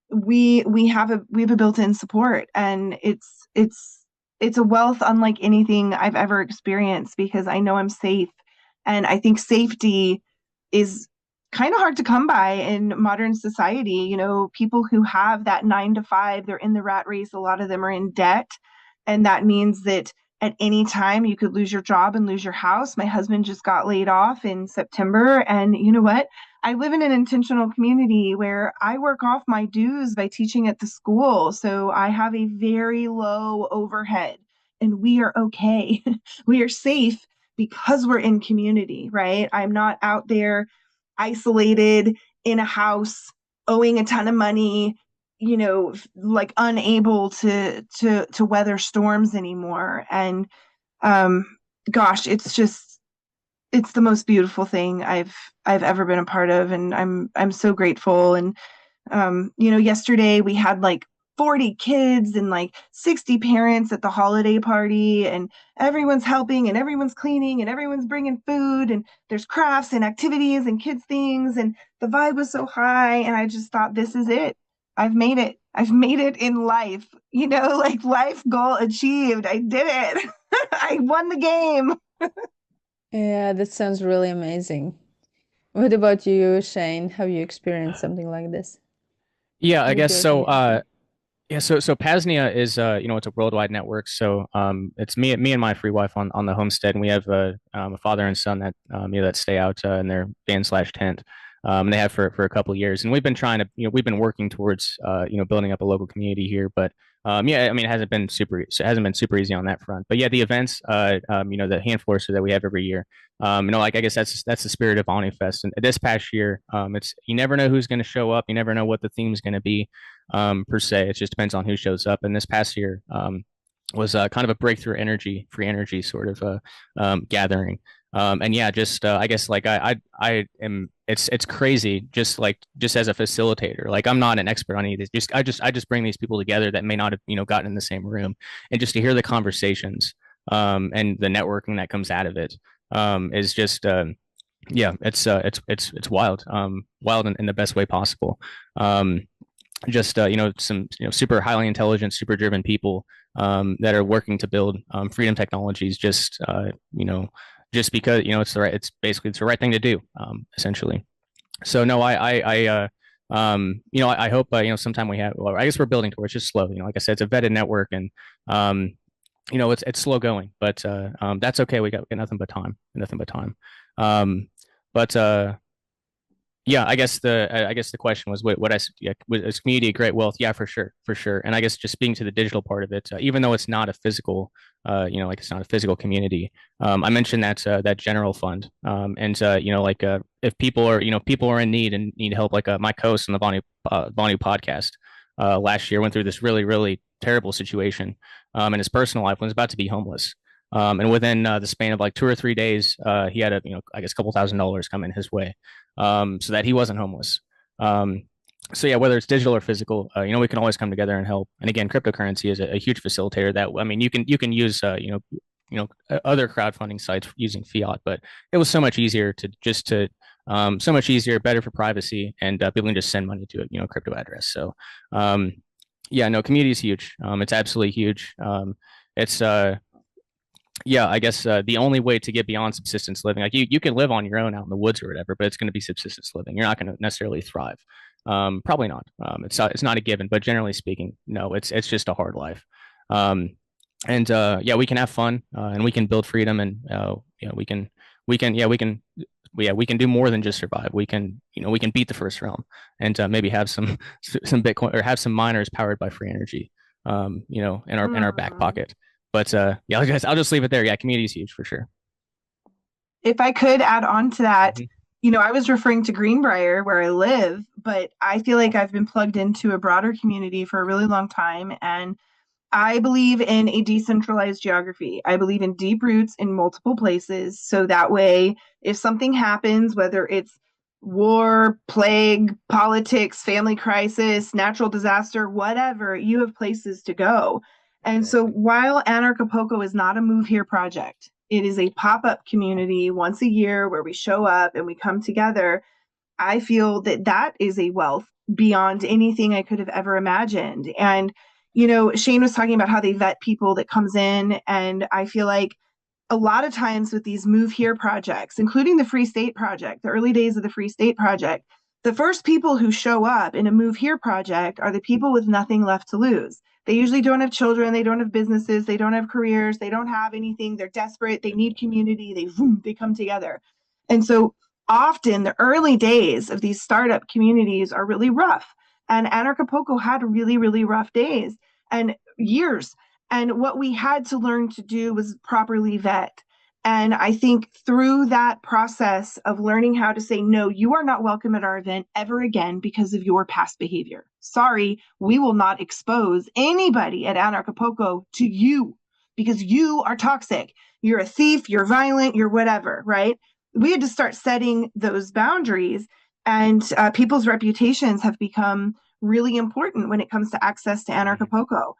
we have a built-in support, and it's a wealth unlike anything I've ever experienced because I know I'm safe. And I think safety is kind of hard to come by in modern society. People who have that 9 to 5, they're in the rat race. A lot of them are in debt. And that means that at any time you could lose your job and lose your house. My husband just got laid off in September. And you know what? I live in an intentional community where I work off my dues by teaching at the school. So I have a very low overhead and we are okay. We are safe because we're in community, right? I'm not out there isolated in a house owing a ton of money, like unable to weather storms anymore. And gosh, it's the most beautiful thing I've ever been a part of, and I'm so grateful. And yesterday we had like 40 kids and like 60 parents at the holiday party, and everyone's helping and everyone's cleaning and everyone's bringing food, and there's crafts and activities and kids things, and the vibe was so high. And I just thought, this is it. I've made it in life, like life goal achieved. I did it. I won the game. Yeah, that sounds really amazing. What about you, Shane? Have you experienced something like this Yeah, I with guess your so. community? Yeah, so Pasnia is it's a worldwide network. So it's me and my free wife on the homestead, and we have a father and son that that stay out in their van slash tent. They have for a couple of years, and we've been trying to we've been working towards building up a local community here. But yeah, I mean it hasn't been super easy on that front. But yeah, the events the hand forcer that we have every year. Like I guess that's the spirit of Oni Fest. And this past year, it's you never know who's going to show up. You never know what the theme's going to be per se. It just depends on who shows up. And this past year was kind of a breakthrough free energy sort of gathering. And yeah, just I guess like I am. It's crazy. Just as a facilitator, like I'm not an expert on any of this. I just bring these people together that may not have gotten in the same room, and just to hear the conversations and the networking that comes out of it is just yeah, it's wild, wild in the best way possible. Just some super highly intelligent, super driven people that are working to build freedom technologies. Just because it's the right thing to do, essentially. So no, I hope sometime we have. Well, I guess we're building towards just slow. Like I said, it's a vetted network, and it's slow going, but that's okay. We got nothing but time, nothing but time. But Yeah, I guess the question was is community a great wealth? Yeah, for sure, for sure. And I guess just speaking to the digital part of it, even though it's not a physical, like it's not a physical community. I mentioned that general fund, and if people are in need and need help, like my co-host on the Bonnie podcast last year went through this really terrible situation in his personal life when he was about to be homeless. And within the span of like 2 or 3 days, he had I guess, a couple $1,000s come in his way, so that he wasn't homeless. So yeah, whether it's digital or physical, we can always come together and help. And again, cryptocurrency is a huge facilitator. That I mean, you can use other crowdfunding sites using fiat, but it was so much easier so much easier, better for privacy, and people can just send money to a crypto address. So yeah, no, community is huge. It's absolutely huge. It's Yeah, I guess the only way to get beyond subsistence living, like you can live on your own out in the woods or whatever, but it's going to be subsistence living. You're not going to necessarily thrive. Probably not. It's not a given, but generally speaking, no, it's just a hard life. And Yeah, we can have fun and we can build freedom, and we can do more than just survive. We can beat the first realm, and maybe have some Bitcoin, or have some miners powered by free energy, in our back pocket. But yeah, I'll just leave it there. Yeah, community is huge for sure. If I could add on to that, Mhm. I was referring to Greenbrier where I live, but I feel like I've been plugged into a broader community for a really long time. And I believe in a decentralized geography. I believe in deep roots in multiple places. So that way, if something happens, whether it's war, plague, politics, family crisis, natural disaster, whatever, you have places to go. And so while Anarchapulco is not a move here project, it is a pop-up community once a year where we show up and we come together. I feel that that is a wealth beyond anything I could have ever imagined. And, Shane was talking about how they vet people that comes in. And I feel like a lot of times with these move here projects, including the Free State Project, the early days of the Free State Project, the first people who show up in a move here project are the people with nothing left to lose. They usually don't have children, they don't have businesses, they don't have careers, they don't have anything. They're desperate, they need community, they come together. And so often the early days of these startup communities are really rough. And Anarchapulco had really rough days and years. And what we had to learn to do was properly vet. And I think through that process of learning how to say, no, you are not welcome at our event ever again because of your past behavior. Sorry, we will not expose anybody at Anarchapulco to you because you are toxic. You're a thief, you're violent, you're whatever, right? We had to start setting those boundaries, and people's reputations have become really important when it comes to access to Anarchapulco.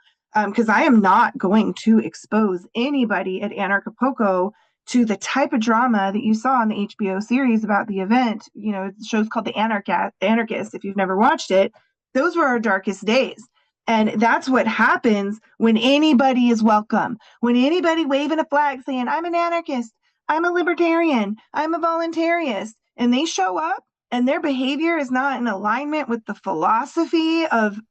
Because I am not going to expose anybody at Anarchapulco to the type of drama that you saw on the HBO series about the event. The show's called The Anarchist, if you've never watched it. Those were our darkest days. And that's what happens when anybody is welcome, when anybody waving a flag saying, I'm an anarchist, I'm a libertarian, I'm a voluntarist, and they show up and their behavior is not in alignment with the philosophy of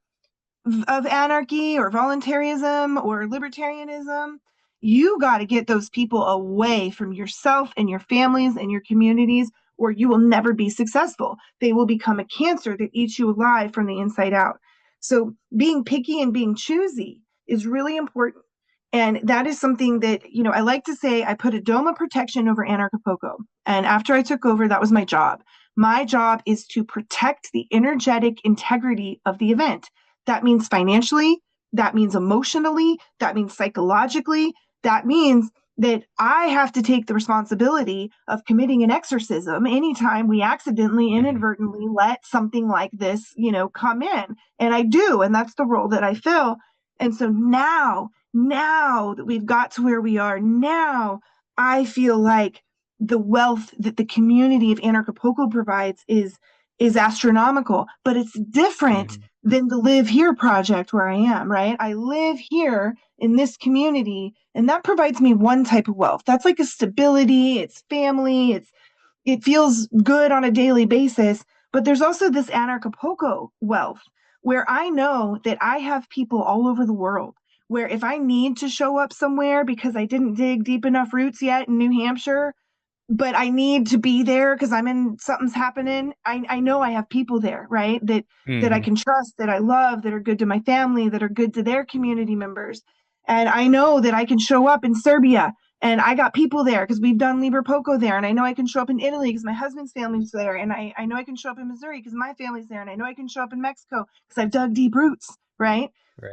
anarchy or voluntarism or libertarianism, you got to get those people away from yourself and your families and your communities, or you will never be successful. They will become a cancer that eats you alive from the inside out. So being picky and being choosy is really important. And that is something that, I like to say I put a dome of protection over Anarchapulco. And after I took over, that was my job. My job is to protect the energetic integrity of the event. That means financially, that means emotionally, that means psychologically, that means that I have to take the responsibility of committing an exorcism anytime we accidentally, inadvertently let something like this, come in. And I do, and that's the role that I fill. And so now that we've got to where we are, now I feel like the wealth that the community of Anarchapulco provides is astronomical, but it's different than the Live Here project where I am, right? I live here in this community, and that provides me one type of wealth. That's like a stability, it's family, it feels good on a daily basis. But there's also this Anarchapulco wealth where I know that I have people all over the world, where if I need to show up somewhere because I didn't dig deep enough roots yet in New Hampshire, but I need to be there because something's happening. I know I have people there, right? That I can trust, that I love, that are good to my family, that are good to their community members. And I know that I can show up in Serbia and I got people there because we've done Liber Poco there. And I know I can show up in Italy because my husband's family's there. And I know I can show up in Missouri because my family's there. And I know I can show up in Mexico because I've dug deep roots, right?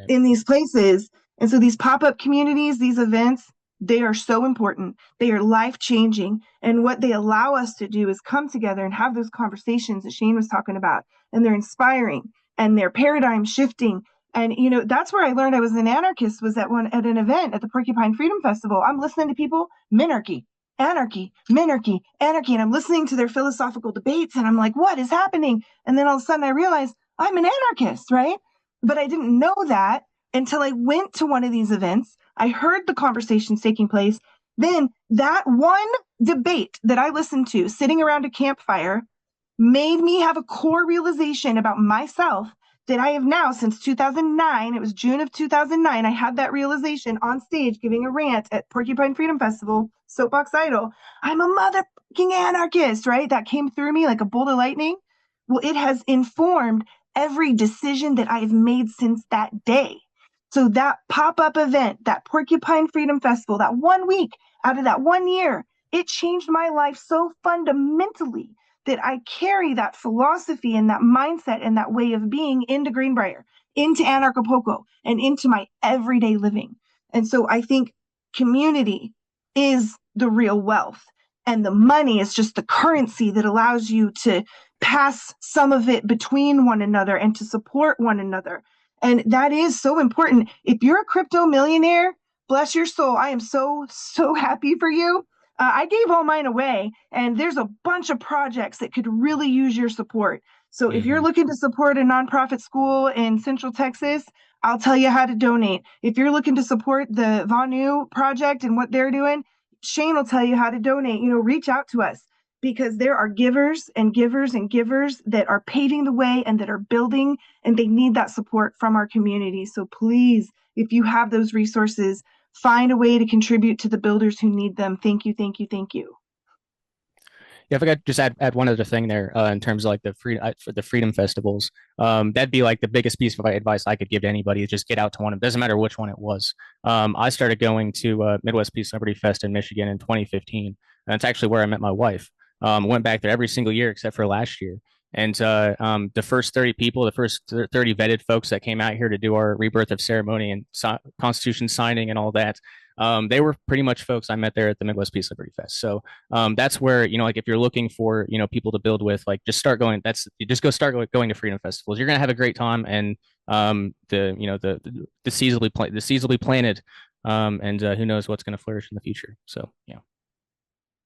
In these places. And so these pop-up communities, these events, they are so important. They are life-changing. And what they allow us to do is come together and have those conversations that Shane was talking about. And they're inspiring and they're paradigm shifting. And, that's where I learned I was an anarchist, was at an event at the Porcupine Freedom Festival. I'm listening to people, minarchy, anarchy, minarchy, anarchy. And I'm listening to their philosophical debates. And I'm like, what is happening? And then all of a sudden I realized I'm an anarchist, right? But I didn't know that until I went to one of these events. I heard the conversations taking place. Then that one debate that I listened to sitting around a campfire made me have a core realization about myself that I have now since 2009. It was June of 2009. I had that realization on stage giving a rant at Porcupine Freedom Festival, Soapbox Idol. I'm a motherfucking anarchist, right? That came through me like a bolt of lightning. Well, it has informed every decision that I have made since that day. So that pop-up event, that Porcupine Freedom Festival, that 1 week out of that 1 year, it changed my life so fundamentally that I carry that philosophy and that mindset and that way of being into Greenbrier, into Anarchapulco, and into my everyday living. And so I think community is the real wealth, and the money is just the currency that allows you to pass some of it between one another and to support one another. And that is so important. If you're a crypto millionaire, bless your soul, I am so happy for you. I gave all mine away, and there's a bunch of projects that could really use your support. So if you're looking to support a nonprofit school in Central Texas, I'll tell you how to donate. If you're looking to support the Vanu project and what they're doing, Shane will tell you how to donate. Reach out to us, because there are givers and givers and givers that are paving the way and that are building, and they need that support from our community. So please, if you have those resources, find a way to contribute to the builders who need them. Thank you, thank you, thank you. Yeah, if I could just add one other thing there, in terms of like for the freedom festivals, that'd be like the biggest piece of advice I could give to anybody is just get out to one. It doesn't matter which one it was. I started going to Midwest Peace Liberty Fest in Michigan in 2015, and it's actually where I met my wife. Went back there every single year except for last year. And the first 30 people, the first 30 vetted folks that came out here to do our rebirth of ceremony and Constitution signing and all that, they were pretty much folks I met there at the Midwest Peace Liberty Fest. So that's where, like if you're looking for, people to build with, like just start going. Start going to freedom festivals. You're gonna have a great time, and the seeds will be planted, and who knows what's gonna flourish in the future. So yeah.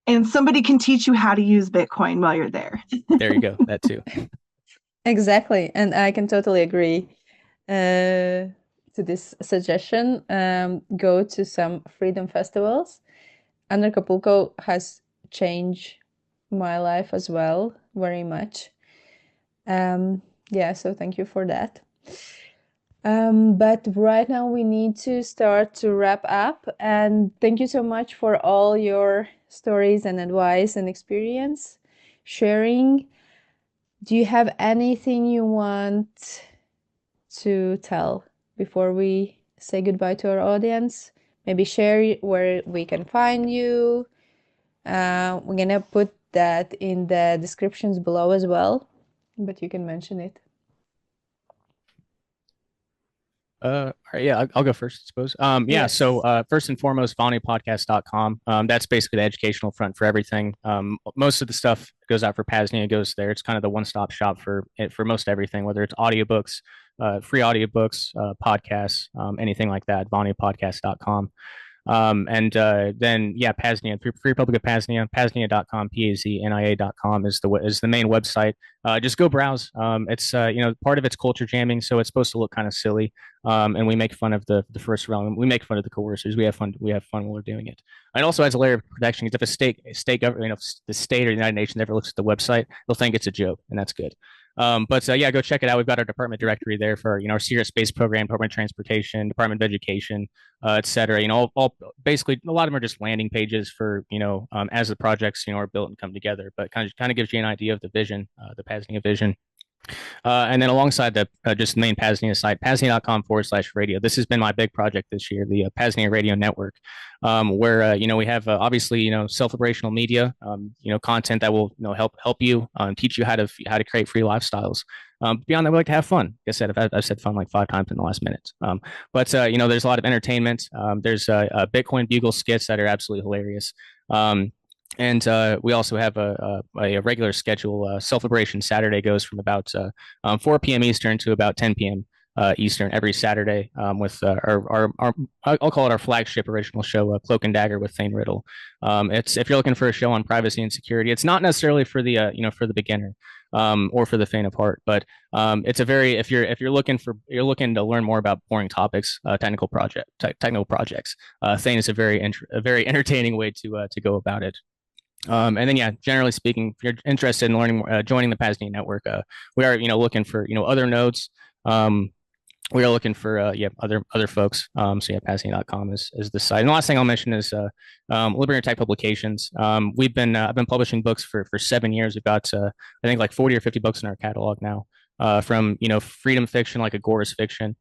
And somebody can teach you how to use Bitcoin while you're there. There you go. That too. Exactly. And I can totally agree. to this suggestion, go to some freedom festivals. Acapulco has changed my life as well very much. Yeah, so thank you for that. But right now we need to start to wrap up, and thank you so much for all your stories and advice and experience sharing. Do you have anything you want to tell before we say goodbye to our audience? Maybe share where we can find you. We're gonna put that in the descriptions below as well, but you can mention it. All right, yeah, I'll go first, I suppose. Yeah, Yes. so first and foremost, vonniepodcast.com. That's basically the educational front for everything. Most of the stuff that goes out for Pasnia goes there. It's kind of the one-stop shop for most everything, whether it's audiobooks, free audiobooks, podcasts, anything like that. vonniepodcast.com. And then yeah, Pasnia, Free Republic of Pasnia, pasnia.com, PAZNIA.com is the main website. Just go browse. It's part of it's culture jamming, so it's supposed to look kind of silly. And we make fun of the first realm. We make fun of the coercers. We have fun when we're doing it. And also has a layer of protection. If a state government, if the state or the United Nations ever looks at the website, they'll think it's a joke, and that's good. But yeah, go check it out. We've got our department directory there for our secret space program, Department of Transportation, Department of Education, et cetera. All basically a lot of them are just landing pages for as the projects are built and come together. But kind of gives you an idea of the vision, the Pasnia vision. And then alongside the just the main Pasnia site, pasnia.com/radio. This has been my big project this year, the Pasnia Radio Network, where we have obviously self-liberational media, content that will help you teach you how to create free lifestyles. Beyond that, we like to have fun. Like I said, I've said fun like 5 times in the last minute. But there's a lot of entertainment. There's Bitcoin Bugle skits that are absolutely hilarious. And we also have a regular schedule. Self-Liberation Saturday goes from about 4 p.m. Eastern to about 10 p.m. Eastern every Saturday with our I'll call it our flagship original show, Cloak and Dagger with Thane Riddle. It's if you're looking for a show on privacy and security, it's not necessarily for the for the beginner or for the faint of heart, but it's a very if you're looking to learn more about boring topics, technical projects. Thane is a very entertaining way to go about it. And then, yeah, generally speaking, if you're interested in learning more, joining the Pasnia network, we are, looking for, other nodes. We are looking for, other folks. So yeah, pasnia.com is the site. And the last thing I'll mention is Liberty Tech Publications. I've been publishing books for 7 years. We've got, I think like 40 or 50 books in our catalog now, from, freedom fiction, like agorist fiction,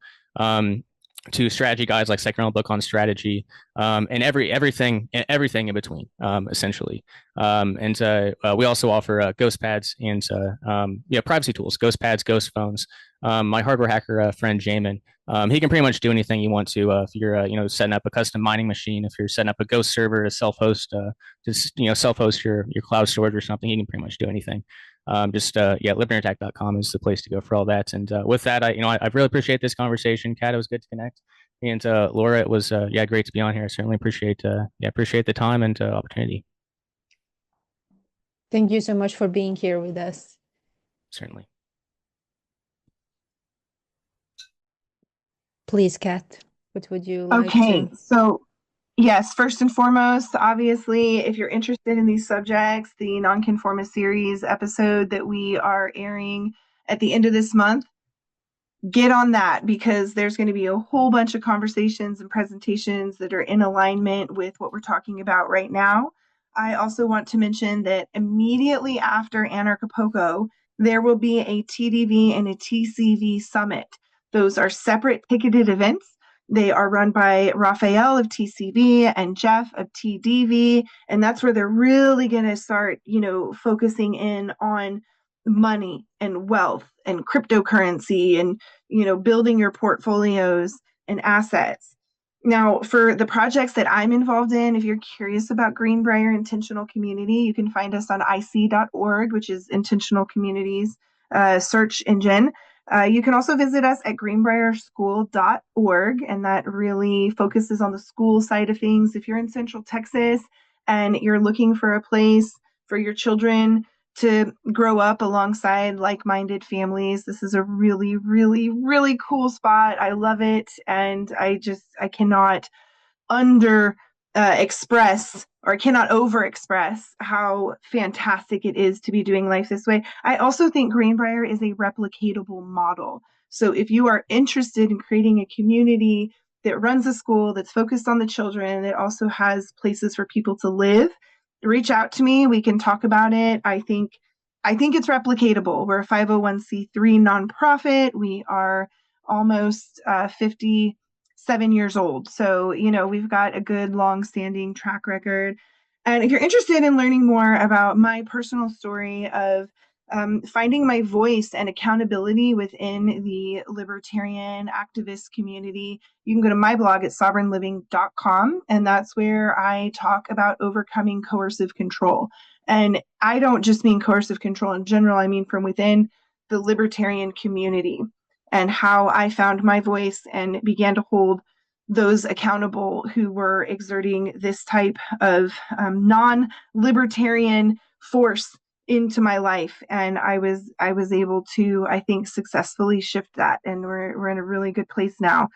to strategy guides like Second Round Book on Strategy, and everything in between, essentially. And we also offer ghost pads and privacy tools, ghost pads, ghost phones. My hardware hacker friend Jamin, he can pretty much do anything you want to. If you're setting up a custom mining machine, if you're setting up a ghost server to self-host, self-host your cloud storage or something, he can pretty much do anything. Libertyattack.com is the place to go for all that. And with that, I really appreciate this conversation. Kat, it was good to connect. And Laura, it was great to be on here. I certainly appreciate the time and opportunity. Thank you so much for being here with us. Certainly. Please, Kat, what would you like Okay, to? so yes, first and foremost, obviously, if you're interested in these subjects, the Nonconformist series episode that we are airing at the end of this month, get on that, because there's going to be a whole bunch of conversations and presentations that are in alignment with what we're talking about right now. I also want to mention that immediately after Anarchapulco, there will be a TDV and a TCV summit. Those are separate ticketed events. They are run by Raphael of TCV and Jeff of TDV, and that's where they're really going to start, focusing in on money and wealth and cryptocurrency and, building your portfolios and assets. Now, for the projects that I'm involved in, if you're curious about Greenbrier Intentional Community, you can find us on ic.org, which is Intentional Communities search engine. You can also visit us at greenbrierschool.org, and that really focuses on the school side of things. If you're in Central Texas and you're looking for a place for your children to grow up alongside like-minded families. This is a really, really, really cool spot. I love it, and I cannot express, or I cannot over express how fantastic it is to be doing life this way. I also think Greenbrier is a replicatable model. So if you are interested in creating a community that runs a school that's focused on the children, that also has places for people to live, reach out to me. We can talk about it. I think it's replicatable. We're a 501c3 nonprofit. We are almost 57 years old. So, we've got a good long-standing track record. And if you're interested in learning more about my personal story of finding my voice and accountability within the libertarian activist community, you can go to my blog at sovereignliving.com, and that's where I talk about overcoming coercive control. And I don't just mean coercive control in general, I mean from within the libertarian community, and how I found my voice and began to hold those accountable who were exerting this type of non-libertarian force into my life. And I was able to, I think, successfully shift that. And we're in a really good place now.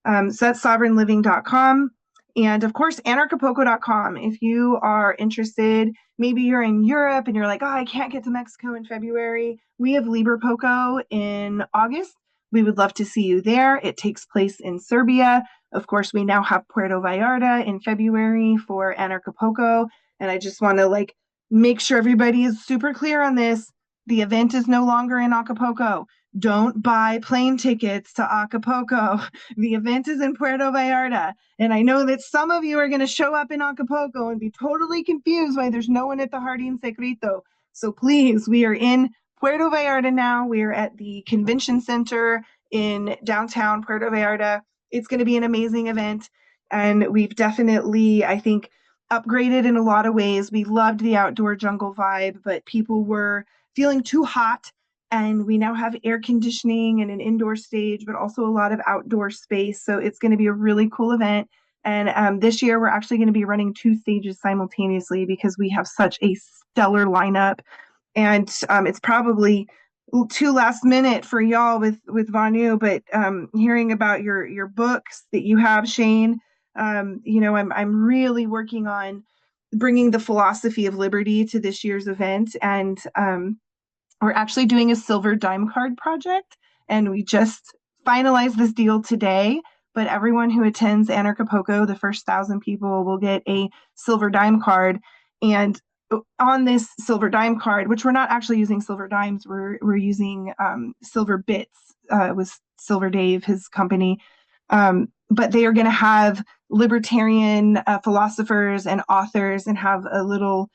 So that's sovereignliving.com. And of course, anarchapulco.com. If you are interested, maybe you're in Europe and you're like, oh, I can't get to Mexico in February. We have Liberpoco in August. We would love to see you there. It takes place in Serbia. Of course, we now have Puerto Vallarta in February for Anarchapulco. And I just want to make sure everybody is super clear on this. The event is no longer in Acapulco. Don't buy plane tickets to Acapulco. The event is in Puerto Vallarta. And I know that some of you are going to show up in Acapulco and be totally confused why there's no one at the Jardín Secreto. So please, we are in Puerto Vallarta now. We are at the convention center in downtown Puerto Vallarta. It's going to be an amazing event. And we've definitely, I think, upgraded in a lot of ways. We loved the outdoor jungle vibe, but people were feeling too hot. And we now have air conditioning and an indoor stage, but also a lot of outdoor space. So it's going to be a really cool event. And this year, we're actually going to be running 2 stages simultaneously because we have such a stellar lineup. And it's probably too last minute for y'all with Vanu, but hearing about your books that you have, Shane, I'm really working on bringing the philosophy of liberty to this year's event. And we're actually doing a silver dime card project, and we just finalized this deal today. But everyone who attends Anarchapulco, the first 1,000 people, will get a silver dime card. And on this silver dime card, which we're not actually using silver dimes, we're using silver bits with Silver Dave, his company. But they are going to have libertarian philosophers and authors, and have a little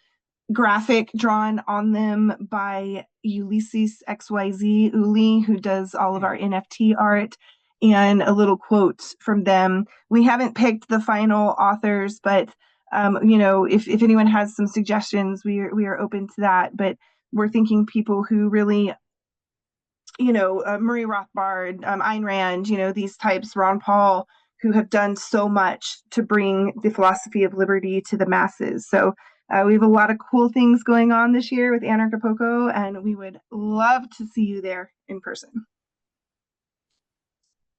graphic drawn on them by Ulysses XYZ Uli, who does all of our NFT art, and a little quote from them. We haven't picked the final authors, but if anyone has some suggestions, we are open to that. But we're thinking people who really, Murray Rothbard, Ayn Rand, these types, Ron Paul, who have done so much to bring the philosophy of liberty to the masses. So we have a lot of cool things going on this year with Anarchapulco, and we would love to see you there in person.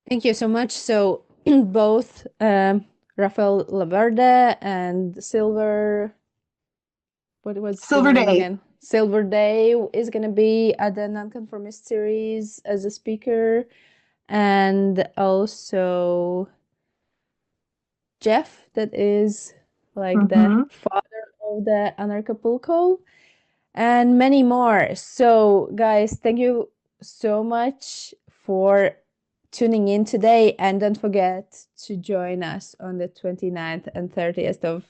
Thank you so much. So both Rafael Laverde and Silver Day again? Silver Day is going to be at the Nonconformist series as a speaker, and also Jeff, that is the father of the Anarchapulco, and many more. So guys, thank you so much for tuning in today, and don't forget to join us on the 29th and 30th of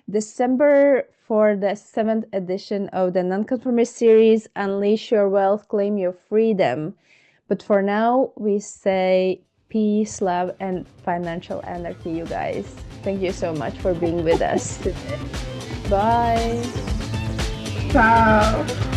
December for the 7th edition of the Nonconformist series, Unleash Your Wealth, Claim Your Freedom. But for now, we say peace, love, and financial anarchy, you guys. Thank you so much for being with us today. Bye. Ciao.